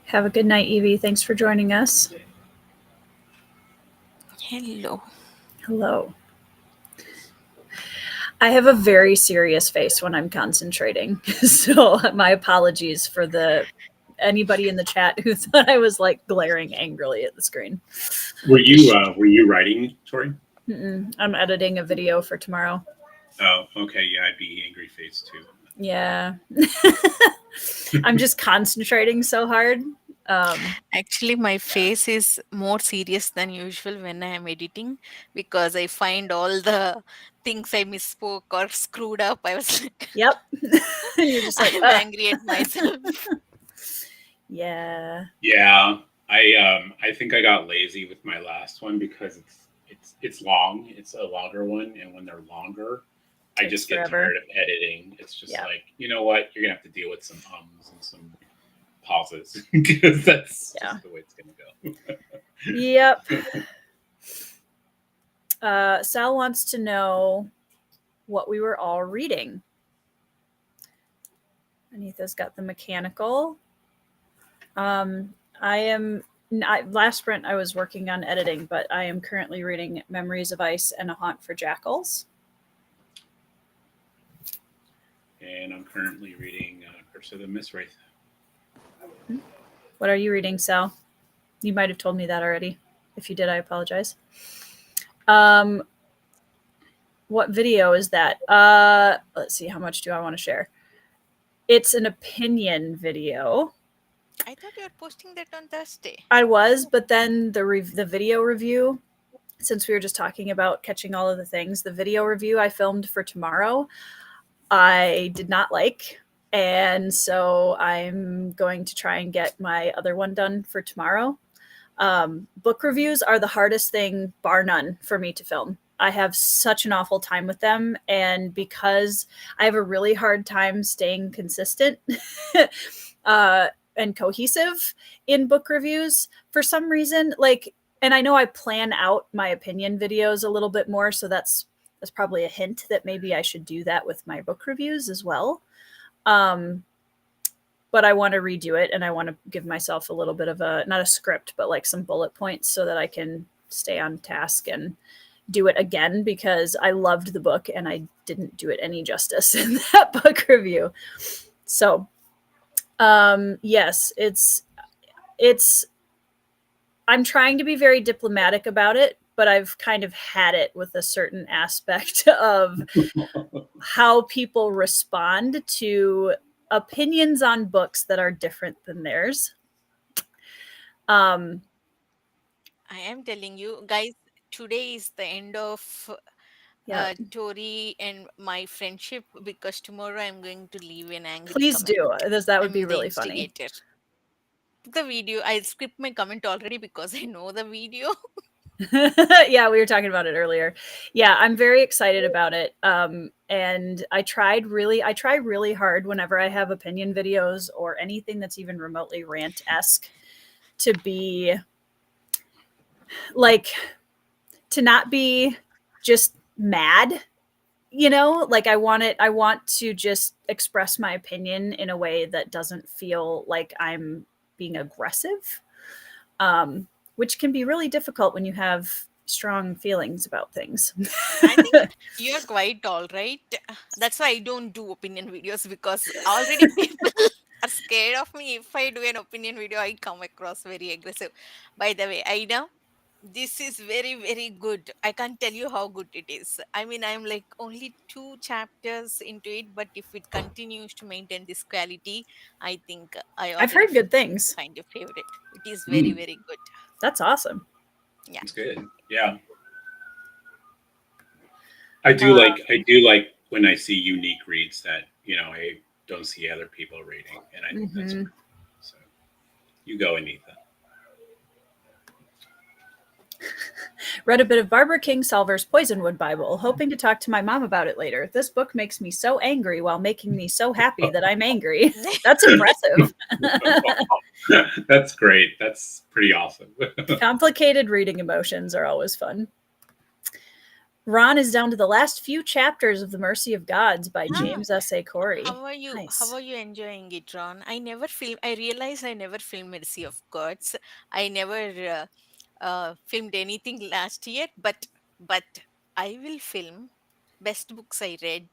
Have a good night, Evie. Thanks for joining us. Hello. Hello. I have a very serious face when I'm concentrating, so my apologies for anybody in the chat who thought I was like glaring angrily at the screen. Were you writing, Tori? I'm editing a video for tomorrow. Oh, okay. Yeah, I'd be angry face too. Yeah. I'm just concentrating so hard. Actually, my face is more serious than usual when I am editing because I find all the things I misspoke or screwed up. I was like, Yep. You're just like, I'm angry at myself. Yeah. Yeah, I think I got lazy with my last one because it's long. It's a longer one, and when they're longer, I Takes just get forever. tired of editing. It's just Yeah. like, you know what? You're gonna have to deal with some ums and some pauses because that's Yeah. just the way it's gonna go. Yep. Sal wants to know what we were all reading. Anita's got the mechanical. Last sprint I was working on editing, but I am currently reading Memories of Ice and A Haunt for Jackals. And I'm currently reading Curse of the Mistwraith. What are you reading, Sal? You might have told me that already. If you did, I apologize. What video is that? Let's see, how much do I want to share? It's an opinion video. I thought you were posting that on Thursday. I was, but then the video review, since we were just talking about catching all of the things, the video review I filmed for tomorrow, I did not like. And so I'm going to try and get my other one done for tomorrow. Book reviews are the hardest thing, bar none, for me to film. I have such an awful time with them. And because I have a really hard time staying consistent and cohesive in book reviews, for some reason, and I know I plan out my opinion videos a little bit more, so that's probably a hint that maybe I should do that with my book reviews as well. But I want to redo it, and I want to give myself a little bit of not a script, but like some bullet points so that I can stay on task and do it again, because I loved the book and I didn't do it any justice in that book review. So, yes, I'm trying to be very diplomatic about it, but I've kind of had it with a certain aspect of how people respond to opinions on books that are different than theirs. I am telling you, guys, today is the end of Tori and my friendship because tomorrow I'm going to leave an angry Please comment. do. That would I'm be the really funny. instigator. The video, I'll script my comment already because I know the video. Yeah, we were talking about it earlier. Yeah, I'm very excited about it. And I try really hard whenever I have opinion videos or anything that's even remotely rant-esque to be like, to not be just mad, like I want to just express my opinion in a way that doesn't feel like I'm being aggressive. Which can be really difficult when you have strong feelings about things. I think you're quite all right. That's why I don't do opinion videos because already people are scared of me. If I do an opinion video, I come across very aggressive. By the way, Aida, this is very, very good. I can't tell you how good it is. I mean, I'm like only 2 chapters into it, but if it continues to maintain this quality, I think I've heard good things. Find your favorite. It is very, very good. That's awesome. Yeah, it's good. Yeah, I do like when I see unique reads that I don't see other people reading, and I think that's great. So you go, Anita. Read a bit of Barbara Kingsolver's Poisonwood Bible, hoping to talk to my mom about it later. This book makes me so angry while making me so happy that I'm angry. That's impressive. That's great. That's pretty awesome. Complicated reading emotions are always fun. Ron is down to the last few chapters of The Mercy of Gods by Ah, James S.A. Corey. how are you? How Nice. are you enjoying it, Ron? I realized I never filmed Mercy of Gods. I never filmed anything last year, but I will film best books I read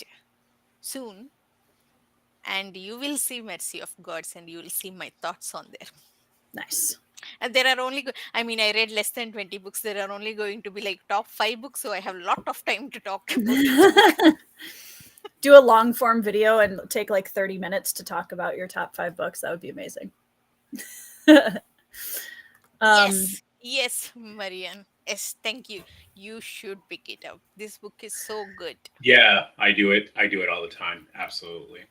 soon, and you will see Mercy of Gods, and you will see my thoughts on there. Nice. And there are only, I mean, I read less than 20 books. There are only going to be like top 5 books, so I have a lot of time to talk about each book. Do a long form video and take like 30 minutes to talk about your top 5 books. That would be amazing. Yes, Marianne. Yes, thank you. You should pick it up. This book is so good. Yeah, I do it. I do it all the time. Absolutely.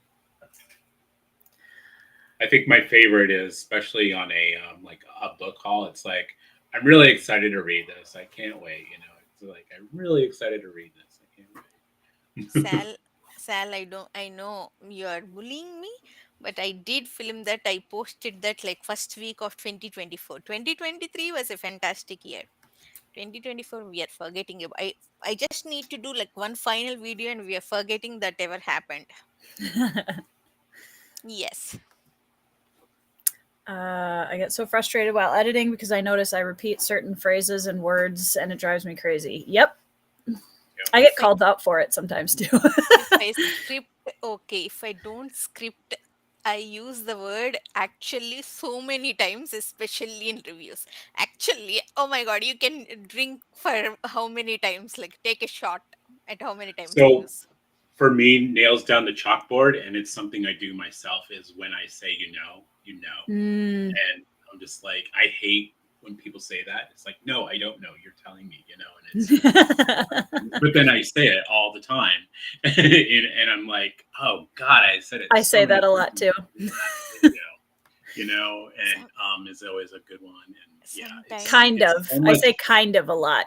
I think my favorite is, especially on a like a book haul. It's like, I'm really excited to read this. I can't wait. You know, it's like, I'm really excited to read this. I can't wait. Sal, I know you are bullying me, but I did film that. I posted that like first week of 2024. 2023 was a fantastic year. 2024 we are forgetting about. I just need to do like one final video and we are forgetting that ever happened. Yes. I get so frustrated while editing because I notice I repeat certain phrases and words and it drives me crazy. Yep. I get called out for it sometimes too. If I script, okay, if I don't script, I use the word actually so many times, especially in reviews. Actually, oh my god, you can drink for how many times? Like take a shot at how many times I So use. for me, nails down the chalkboard, and it's something I do myself, is when I say, you know. Mm. And I'm just like, I hate when people say that. It's like, no, I don't know. You're telling me, and it's, but then I say it all the time. and I'm like, oh God, I said it. I so say that many a lot times too. in that video, and is always a good one. And yeah, Sometimes, Kind it's of. so I much say kind of a lot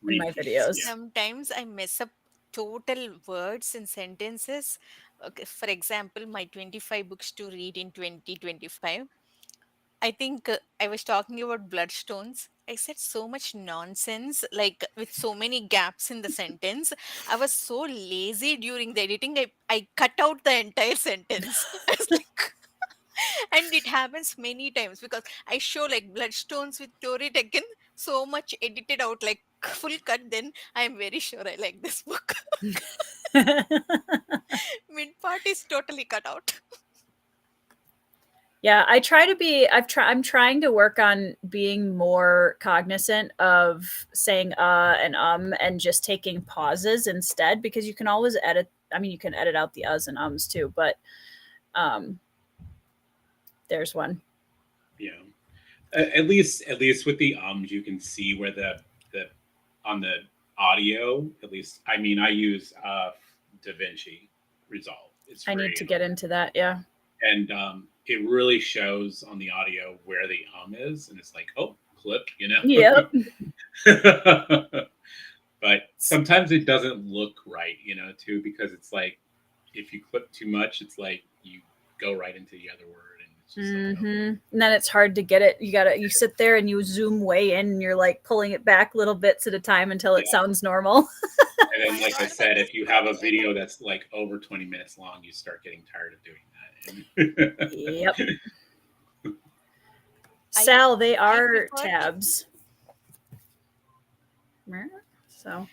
in my repeats, videos. yeah. sometimes I mess up total words and sentences. Okay, for example, my 25 books to read in 2025. I think I was talking about bloodstones. I said so much nonsense, like with so many gaps in the sentence. I was so lazy during the editing. I cut out the entire sentence. I was like, and it happens many times because I show like bloodstones with Tori Tekken, so much edited out, like full cut. Then I am very sure I like this book. Mid part is totally cut out. Yeah, I try to be I'm trying to work on being more cognizant of saying and just taking pauses instead because you can always edit you can edit out the uhs and ums too, but there's one. Yeah. At least with the ums, you can see where the on the audio. At least, I mean, I use DaVinci Resolve. It's I free, need to get into that, yeah. and it really shows on the audio where the is, and it's like, oh, clip, Yep. But sometimes it doesn't look right, too, because it's like if you clip too much, it's like you go right into the other word, and it's just like, And then it's hard to get it. You sit there and you zoom way in and you're like pulling it back little bits at a time until it sounds normal. And then, like I said, if you have a video that's like over 20 minutes long, you start getting tired of doing that. Yep. Sal, they are tabs. So,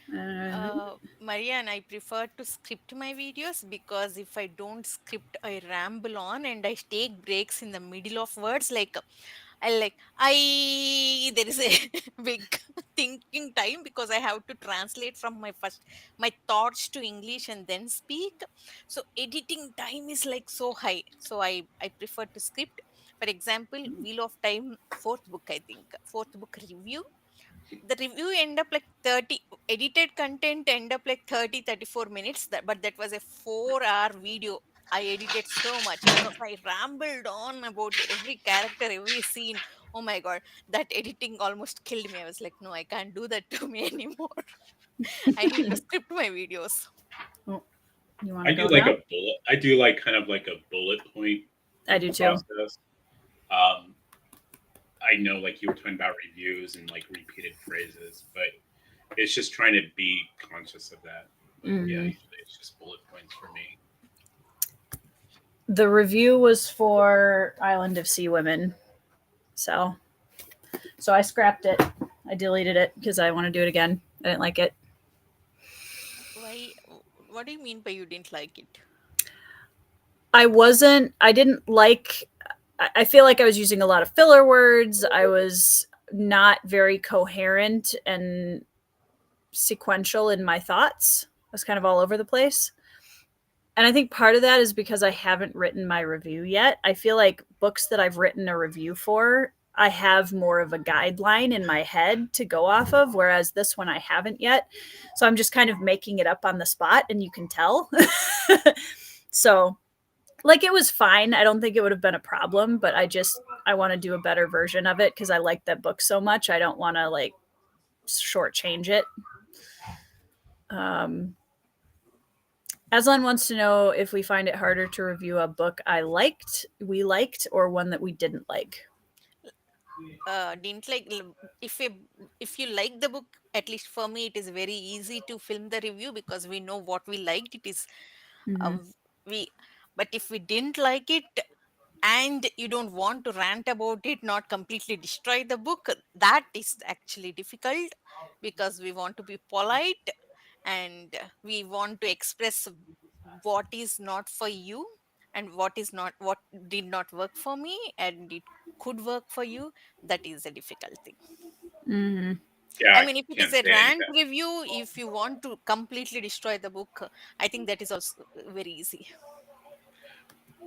Marianne, I prefer to script my videos because if I don't script, I ramble on and I take breaks in the middle of words. Like there is a big thinking time because I have to translate from my thoughts to English and then speak. So editing time is like so high. So I prefer to script. For example, Wheel of Time, fourth book, I think, fourth book review. The review end up like 30, edited content end up like 30-34 minutes, but that was a 4-hour video. I edited so much because I rambled on about every character, every scene. Oh my god, that editing almost killed me. I was like, no, I can't do that to me anymore. I need to script my videos. oh, you want I to do go like now? a bullet. I do like kind of like a bullet point. I do too. Process. I know, like you were talking about reviews and like repeated phrases, but it's just trying to be conscious of that. But yeah, Mhm. usually it's just bullet points for me. The review was for Island of Sea Women. So I scrapped it. I deleted it because I want to do it again. I didn't like it. Why? What do you mean by you didn't like it? I didn't like, I feel like I was using a lot of filler words. I was not very coherent and sequential in my thoughts. I was kind of all over the place. And I think part of that is because I haven't written my review yet. I feel like books that I've written a review for, I have more of a guideline in my head to go off of, whereas this one I haven't yet. So I'm just kind of making it up on the spot, and you can tell. So, like, it was fine. I don't think it would have been a problem, but I want to do a better version of it because I like that book so much. I don't want to, like, shortchange it. Aslan wants to know if we find it harder to review a book we liked, or one that we didn't like. Didn't like if you like the book, at least for me it is very easy to film the review because we know what we liked. It is Mm-hmm. we but if we didn't like it and you don't want to rant about it, not completely destroy the book, that is actually difficult because we want to be polite and we want to express what is not for you and what did not work for me and it could work for you. That is a difficult thing. Mm-hmm. Yeah, I I mean, if it is can't a say any rant better. review, if you want to completely destroy the book, I think that is also very easy.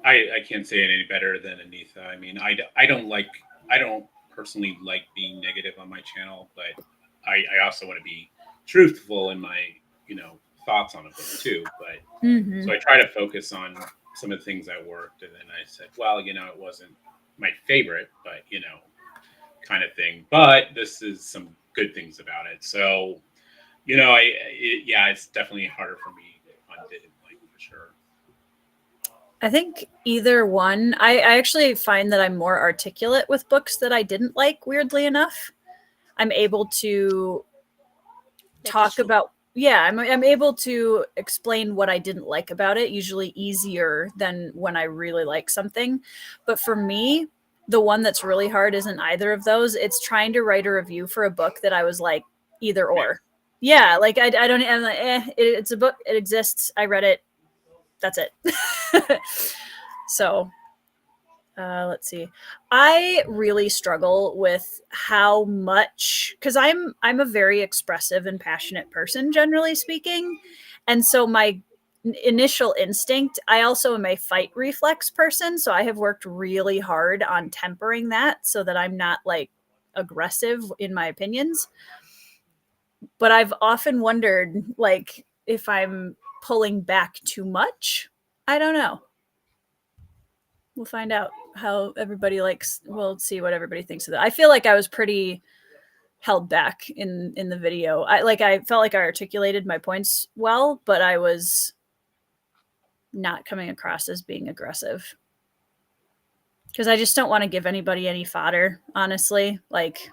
I can't say it any better than Anitha. I mean, I don't personally like being negative on my channel, but I also want to be truthful in my, you know, thoughts on a book too. But Mm-hmm. so I try to focus on some of the things that worked, and then I said, well, you know, it wasn't my favorite, but you know, kind of thing. But this is some good things about it. So, you know, yeah, it's definitely harder for me on didn't like for sure. I think either one. I actually find that I'm more articulate with books that I didn't like, weirdly enough. I'm able to That is talk true. about, yeah, I'm able to explain what I didn't like about it, usually easier than when I really like something. But for me, the one that's really hard isn't either of those. It's trying to write a review for a book that I was like, either or. Yeah, like I don't, I'm like, it's a book, it exists, I read it, that's it. So let's see. I really struggle with how much, because I'm a very expressive and passionate person, generally speaking, and so my initial instinct, I also am a fight reflex person, so I have worked really hard on tempering that so that I'm not like aggressive in my opinions. But I've often wondered, like, if I'm pulling back too much. I don't know. We'll find out how everybody likes. We'll see what everybody thinks of that. I feel like I was pretty held back in the video. I felt like I articulated my points well, but I was not coming across as being aggressive because I just don't want to give anybody any fodder, honestly. Like,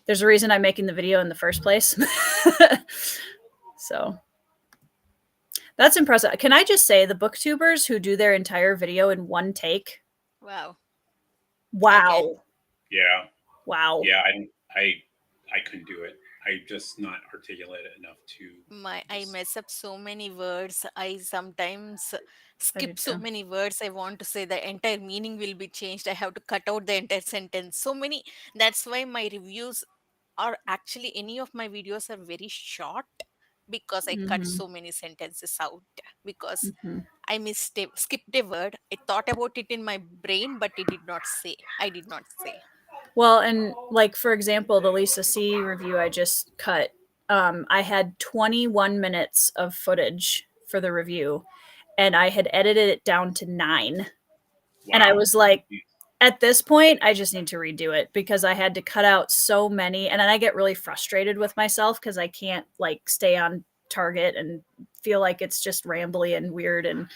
there's a reason I'm making the video in the first place. So that's impressive. Can I just say the booktubers who do their entire video in one take? Wow. Wow. Yeah, Wow. yeah. I couldn't do it. I just not articulate enough to. I mess up so many words. I sometimes I do skip so too. many words. I want to say the entire meaning will be changed. I have to cut out the entire sentence. So many. That's why my reviews are actually any of my videos are very short because I cut Mm-hmm. so many sentences out because Mm-hmm. skipped a word. I thought about it in my brain, but it did not say. I did not say. Well, and like for example, the Lisa C review I just cut, I had 21 minutes of footage for the review, and I had edited it down to 9. Wow. And I was like, at this point, I just need to redo it because I had to cut out so many, and then I get really frustrated with myself because I can't like stay on target and feel like it's just rambly and weird, and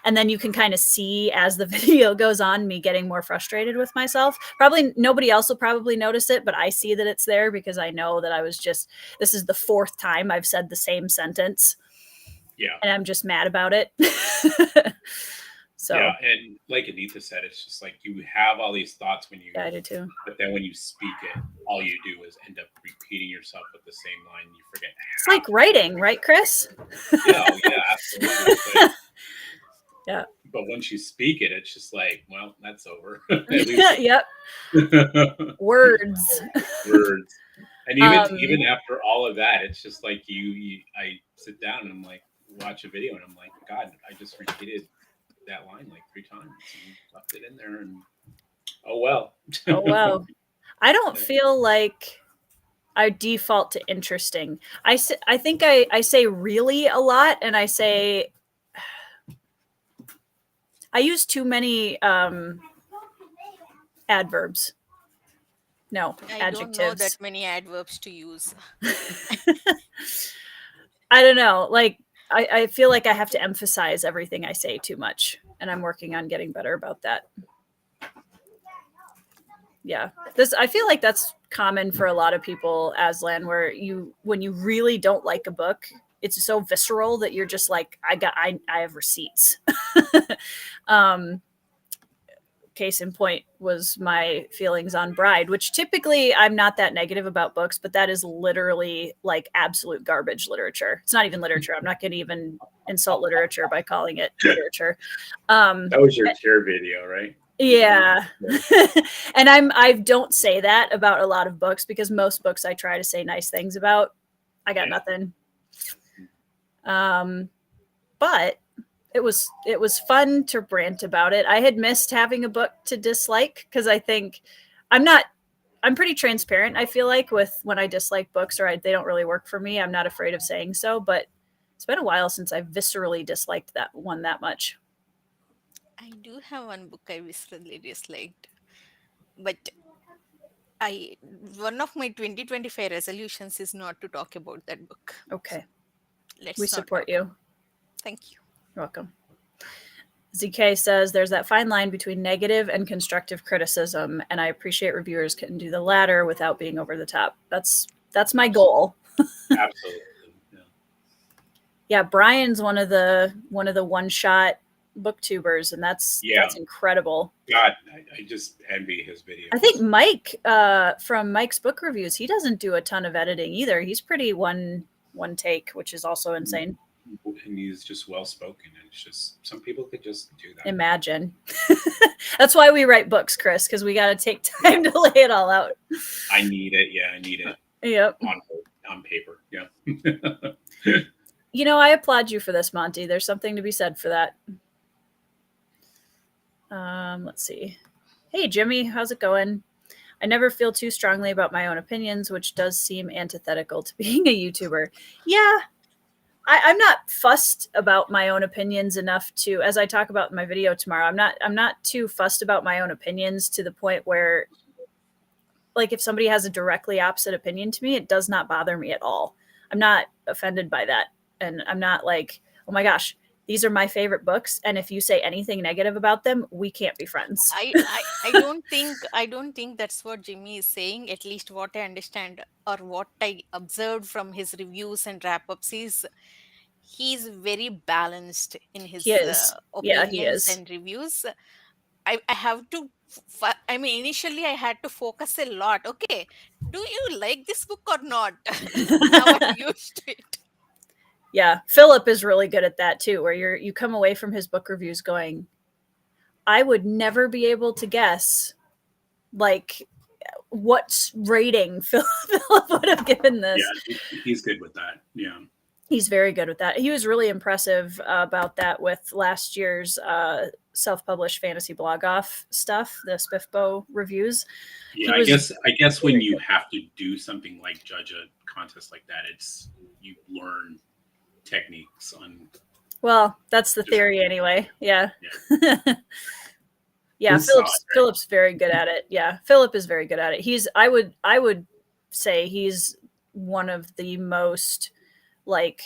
then you can kind of see as the video goes on me getting more frustrated with myself. Probably nobody else will probably notice it, but I see that it's there because I know that this is the 4th time I've said the same sentence. Yeah. And I'm just mad about it. So yeah, and like Anita said, it's just like you have all these thoughts when you, yeah, I do too. but then when you speak it, all you do is end up repeating yourself with the same line. And you forget. It's like writing, right, Chris? Yeah, absolutely. Yeah. But once you speak it, it's just like, well, that's over. Yep. Words. Words. And even after all of that, it's just like I sit down and I'm like, watch a video and I'm like, God, I just repeated that line like 3 times and left it in there, and oh well. I don't feel like I default to interesting. I think I say really a lot, and I say I use too many adverbs. No, I adjectives. don't know that many adverbs to use. I don't know. Like I feel like I have to emphasize everything I say too much, and I'm working on getting better about that. Yeah, I feel like that's common for a lot of people, Aslan, where when you really don't like a book, it's so visceral that you're just like, I have receipts. Case in point was my feelings on Bride, which typically I'm not that negative about books, but that is literally like absolute garbage literature. It's not even literature. I'm not going to even insult literature by calling it literature. That was your tier video, right? Yeah. And I don't say that about a lot of books, because most books I try to say nice things about. I got nothing. But it was fun to rant about it. I had missed having a book to dislike, because I think I'm pretty transparent, I feel like, with when I dislike books or they don't really work for me. I'm not afraid of saying so, but it's been a while since I viscerally disliked that one that much. I do have one book I viscerally disliked, but one of my 2025 resolutions is not to talk about that book. Okay. Let's We not support talk. you. Thank you. You're welcome. ZK says there's that fine line between negative and constructive criticism, and I appreciate reviewers can do the latter without being over the top. That's my goal. Absolutely. Yeah, Brian's one of the one-shot booktubers, and that's incredible. God, I just envy his videos. I think Mike from Mike's Book Reviews, he doesn't do a ton of editing either. He's pretty one take, which is also insane. And he's just well spoken. And it's just, some people could just do that. Imagine. That's why we write books, Chris, because we got to take time to lay it all out. I need it. Yeah, I need it. Yep. On paper. Yeah. You know, I applaud you for this, Monty. There's something to be said for that. Let's see. Hey, Jimmy, how's it going? I never feel too strongly about my own opinions, which does seem antithetical to being a YouTuber. Yeah, I'm not fussed about my own opinions enough to, as I talk about in my video tomorrow, I'm not too fussed about my own opinions to the point where, like, if somebody has a directly opposite opinion to me, it does not bother me at all. I'm not offended by that. And I'm not like, oh my gosh, these are my favorite books, and if you say anything negative about them, we can't be friends. I don't think that's what Jimmy is saying. At least what I understand or what I observed from his reviews and wrap-ups is he's very balanced in his opinions and reviews. I have to. I mean, initially I had to focus a lot. Okay, do you like this book or not? Now I'm used to it. Yeah, Philip is really good at that too, where you come away from his book reviews going, I would never be able to guess like what rating Philip would have given this. Yeah, he's good with that. Yeah. He's very good with that. He was really impressive about that with last year's self-published fantasy blog off stuff, the Spiffbo reviews. Yeah, I guess when you have to do something like judge a contest like that, it's you learn techniques on. Well, that's the theory anyway. Yeah. Yeah, Philip's very good at it. Yeah, Philip is very good at it. I would say he's one of the most like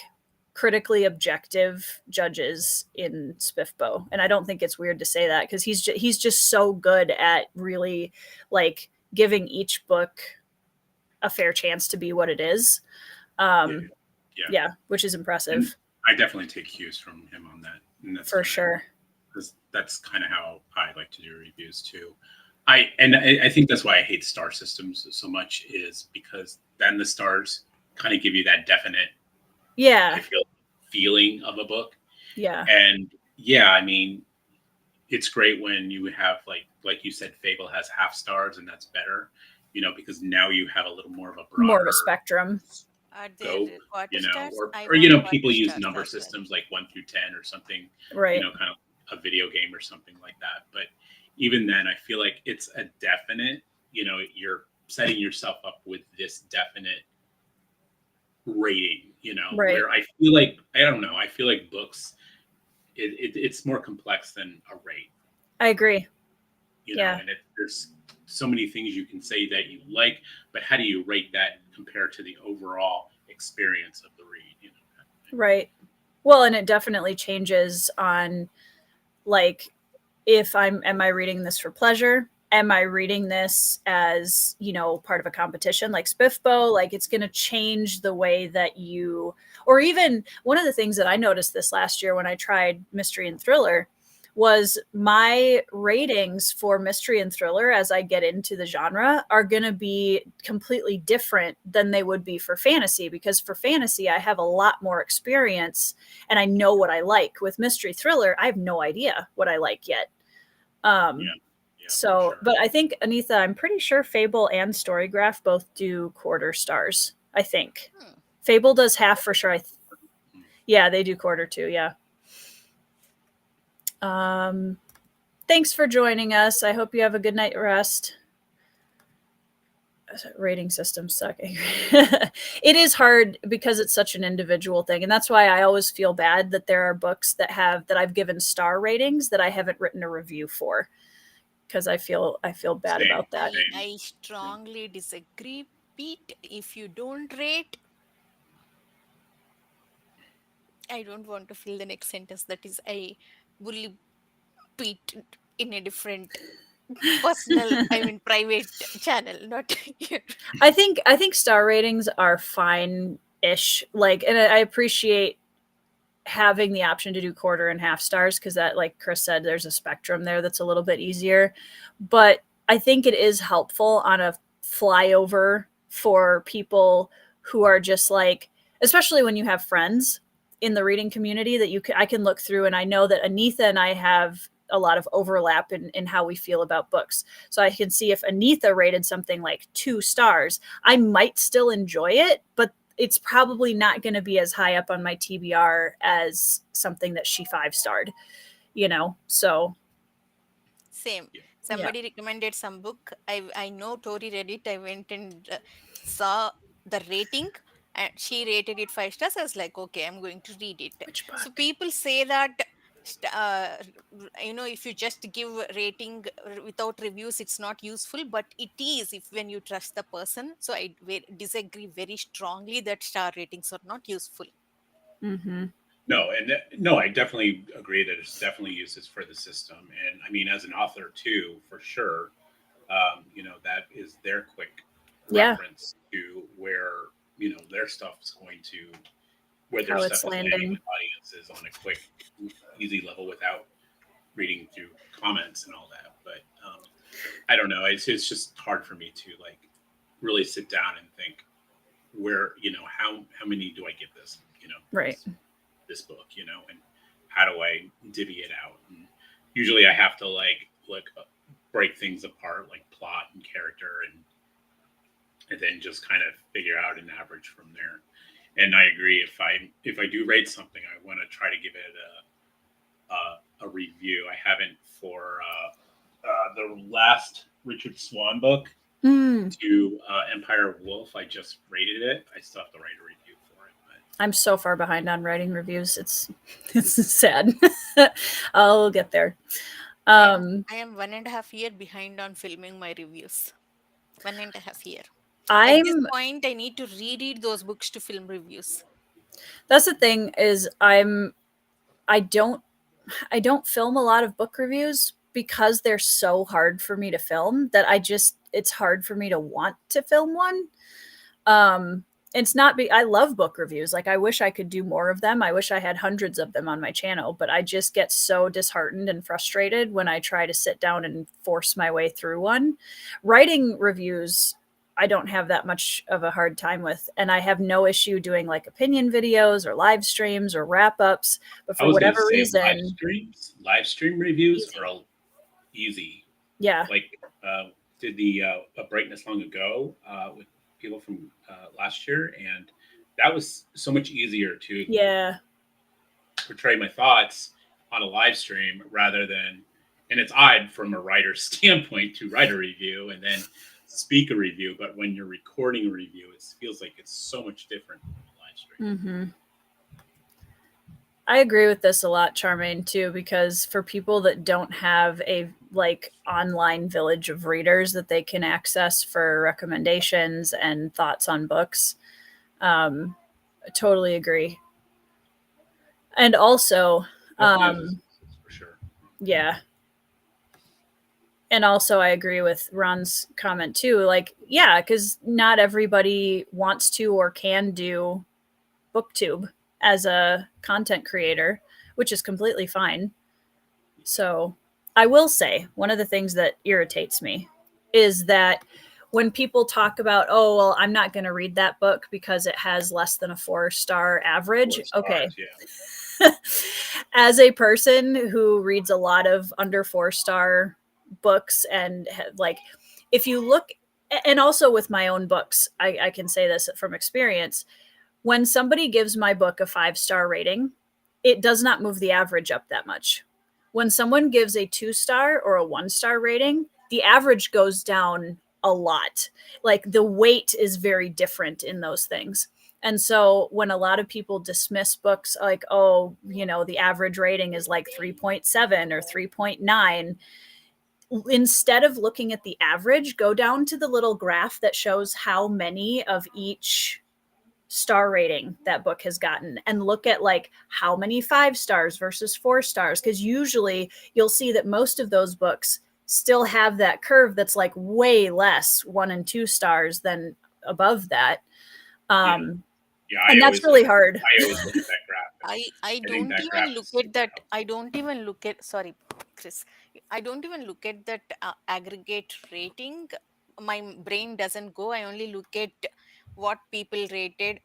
critically objective judges in Spiffbo, and I don't think it's weird to say that because he's just so good at really like giving each book a fair chance to be what it is. Yeah, which is impressive. And I definitely take cues from him on that. And that's for sure. Because that's kind of how I like to do reviews too. I think that's why I hate star systems so much, is because then the stars kind of give you that definite feeling of a book. Yeah. And yeah, I mean, it's great when you have like you said, Fable has half stars, and that's better, because now you have a little more of a broader, more of a spectrum. Scope, stars? or people use number systems like 1 through 10 or something, right? Kind of a video game or something like that. But even then, I feel like it's a definite. You're setting yourself up with this definite rating. Right. Where I feel like I feel like books, it's more complex than a rate. I agree. And there's so many things you can say that you like, but how do you rate that compared to the overall experience of the read? Right. Well, and it definitely changes on, like, if am I reading this for pleasure? Am I reading this as, part of a competition like Spiffbo? Like, it's going to change the way that or even one of the things that I noticed this last year when I tried mystery and thriller was my ratings for mystery and thriller as I get into the genre are going to be completely different than they would be for fantasy, because for fantasy, I have a lot more experience and I know what I like. With mystery thriller, I have no idea what I like yet. Sure. But I think, Anitha, I'm pretty sure Fable and Storygraph both do quarter stars. I think Fable does half for sure. Yeah, they do quarter too. Yeah. Thanks for joining us. I hope you have a good night rest. Rating systems suck. It is hard because it's such an individual thing, and that's why I always feel bad that there are books that I've given star ratings that I haven't written a review for, because I feel bad about that. I strongly disagree, Pete. If you don't rate, I don't want to fill the next sentence. That is, I bully Pete in a different personal, private channel, not here. I think star ratings are fine-ish. Like, and I appreciate having the option to do quarter and half stars, because that, like Chris said, there's a spectrum there that's a little bit easier. But I think it is helpful on a flyover for people who are just like, especially when you have friends in the reading community that I can look through, and I know that Anitha and I have a lot of overlap in how we feel about books. So I can see if Anitha rated something like 2 stars, I might still enjoy it, but it's probably not going to be as high up on my TBR as something that she 5-starred, so. Same. Somebody recommended some book. I know Tori read it. I went and saw the rating, and she rated it 5 stars. I was like, okay, I'm going to read it. Which book? So people say that, if you just give rating without reviews, it's not useful, but it is when you trust the person. So I disagree very strongly that star ratings are not useful. Mm-hmm. No, I definitely agree that it's definitely uses for the system. And I mean, as an author too, for sure, that is their quick reference to where, their stuff is going to, where their stuff is landing with audiences on a quick, easy level without reading through comments and all that. But I don't know. It's just hard for me to really sit down and think where, how many do I give this, right. This book, and how do I divvy it out? And usually I have to break things apart, like plot and character, and then just kind of figure out an average from there. And I agree, if I do rate something, I want to try to give it a review. I haven't for the last Richard Swan book to Empire of Wolf. I just rated it. I still have to write a review. I'm so far behind on writing reviews. It's sad. I'll get there. I am 1.5 years behind on filming my reviews. 1.5 years. At this point, I need to reread those books to film reviews. That's the thing is I don't film a lot of book reviews because they're so hard for me to film that it's hard for me to want to film one. It's not I love book reviews. Like I wish I could do more of them. I wish I had hundreds of them on my channel, but I just get so disheartened and frustrated when I try to sit down and force my way through one. Writing reviews, I don't have that much of a hard time with, and I have no issue doing like opinion videos or live streams or wrap ups. But I for was going to whatever say reason, live stream reviews Easy. are easy. yeah, Like did the A Brightness Long Ago with people from last year, and that was so much easier to yeah, portray my thoughts on a live stream rather than, and it's odd from a writer's standpoint to write a review and then speak a review, but when you're recording a review, it feels like it's so much different from a live stream. Mm-hmm. I agree with this a lot, Charmaine, too, because for people that don't have a like online village of readers that they can access for recommendations and thoughts on books, I totally agree. And also, Definitely for sure. yeah. And also, I agree with Ron's comment too. Like, yeah, because not everybody wants to or can do BookTube as a content creator, which is completely fine. So I will say one of the things that irritates me is that when people talk about, oh, well, I'm not going to read that book because it has less than a 4-star average. 4 stars, Okay. Yeah. As a person who reads a lot of under 4-star books and like, if you look, and also with my own books, I can say this from experience. When somebody gives my book a 5-star rating, it does not move the average up that much. When someone gives a 2-star or a 1-star rating, the average goes down a lot. Like the weight is very different in those things. And so when a lot of people dismiss books like, oh, the average rating is like 3.7 or 3.9, instead of looking at the average, go down to the little graph that shows how many of each star rating that book has gotten and look at like how many 5 stars versus 4 stars, because usually you'll see that most of those books still have that curve that's like way less 1 and 2 stars than above that. And that's really hard. I always look at that graph. I don't even look at that. I don't even look at, sorry, Chris. I don't even look at that aggregate rating. My brain doesn't go. I only look at what people rated,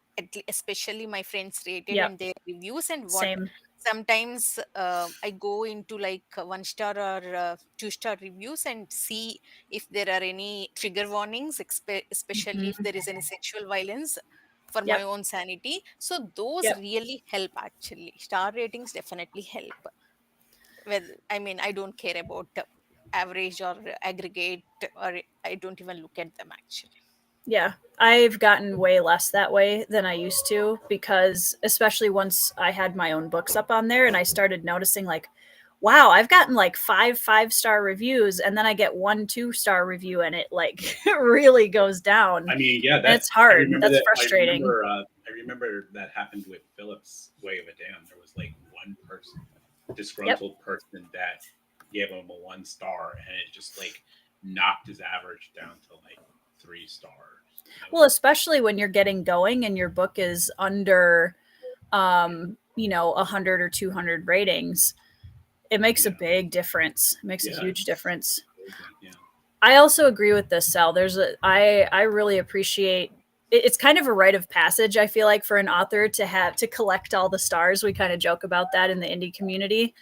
especially my friends rated and their reviews, and what. Same. Sometimes I go into like 1-star or 2-star reviews and see if there are any trigger warnings, especially if there is any sexual violence, for my own sanity. So those really help actually. Star ratings definitely help. Well, I mean, I don't care about average or aggregate, or I don't even look at them actually. Yeah, I've gotten way less that way than I used to, because especially once I had my own books up on there and I started noticing like, wow, I've gotten like 5-star reviews, and then I get 1 2-star review and it like really goes down. I mean, yeah, it's hard. That's frustrating. I remember that happened with Philip's Way of a Dam. There was like one person, disgruntled person, that gave him a 1 star, and it just like knocked his average down to like 3 stars. Well, especially when you're getting going and your book is under 100 or 200 ratings, it makes a big difference. It makes a huge difference. Yeah. I also agree with this, Sal. I really appreciate it's kind of a rite of passage, I feel like, for an author to have to collect all the stars. We kind of joke about that in the indie community.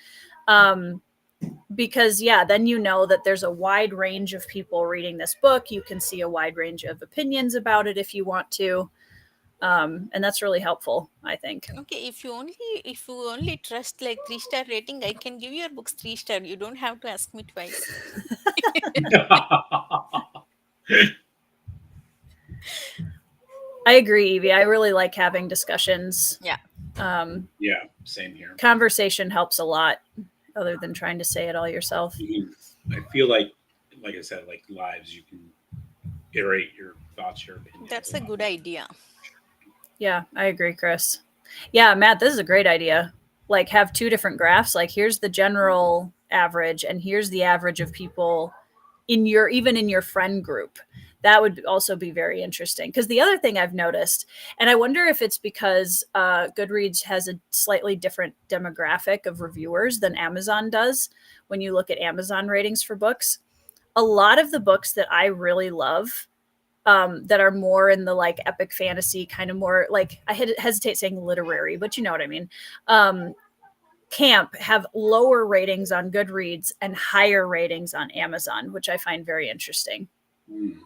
Because then you know that there's a wide range of people reading this book. You can see a wide range of opinions about it if you want to. And that's really helpful, I think. Okay, if you only trust like 3-star rating, I can give your books 3-star. You don't have to ask me twice. I agree, Evie. I really like having discussions. Yeah. Yeah, same here. Conversation helps a lot, other than trying to say it all yourself. I feel like I said, like lives, you can iterate your thoughts, your opinions. That's a good idea. Yeah, I agree, Chris. Yeah, Matt, this is a great idea. Like have two different graphs. Like here's the general average and here's the average of people in your even in your friend group. That would also be very interesting. Because the other thing I've noticed, and I wonder if it's because Goodreads has a slightly different demographic of reviewers than Amazon does when you look at Amazon ratings for books. A lot of the books that I really love that are more in the like epic fantasy kind of more like I hesitate saying literary, but you know what I mean. Camp have lower ratings on Goodreads and higher ratings on Amazon, which I find very interesting. Mm.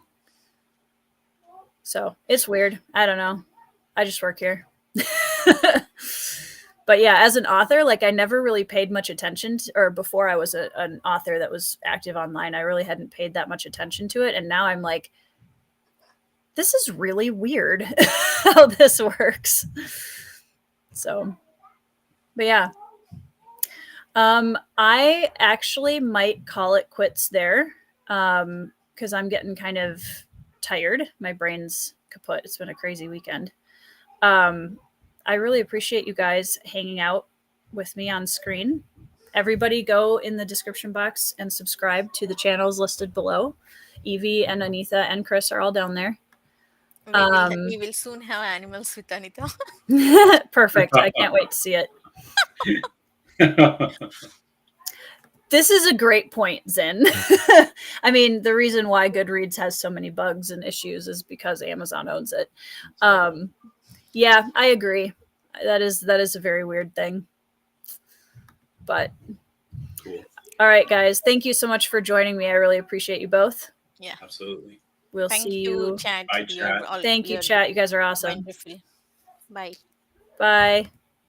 So it's weird. I don't know. I just work here. But yeah, as an author, like I never really paid much attention to, or before I was an author that was active online, I really hadn't paid that much attention to it. And now I'm like, this is really weird how this works. So, but yeah. I actually might call it quits there because I'm getting kind of tired. My brain's kaput. It's been a crazy weekend. I really appreciate you guys hanging out with me on screen. Everybody go in the description box and subscribe to the channels listed below. Evie and Anita and Chris are all down there. We will soon have animals with Anita. Perfect. I can't wait to see it. This is a great point, Zin. I mean, the reason why Goodreads has so many bugs and issues is because Amazon owns it. Yeah, I agree. That is a very weird thing. But Cool. All right, guys. Thank you so much for joining me. I really appreciate you both. Yeah. Absolutely. We'll Thank see you, you. chat. Bye, chat. Thank you, chat. You guys are awesome. Wonderful. Bye. Bye.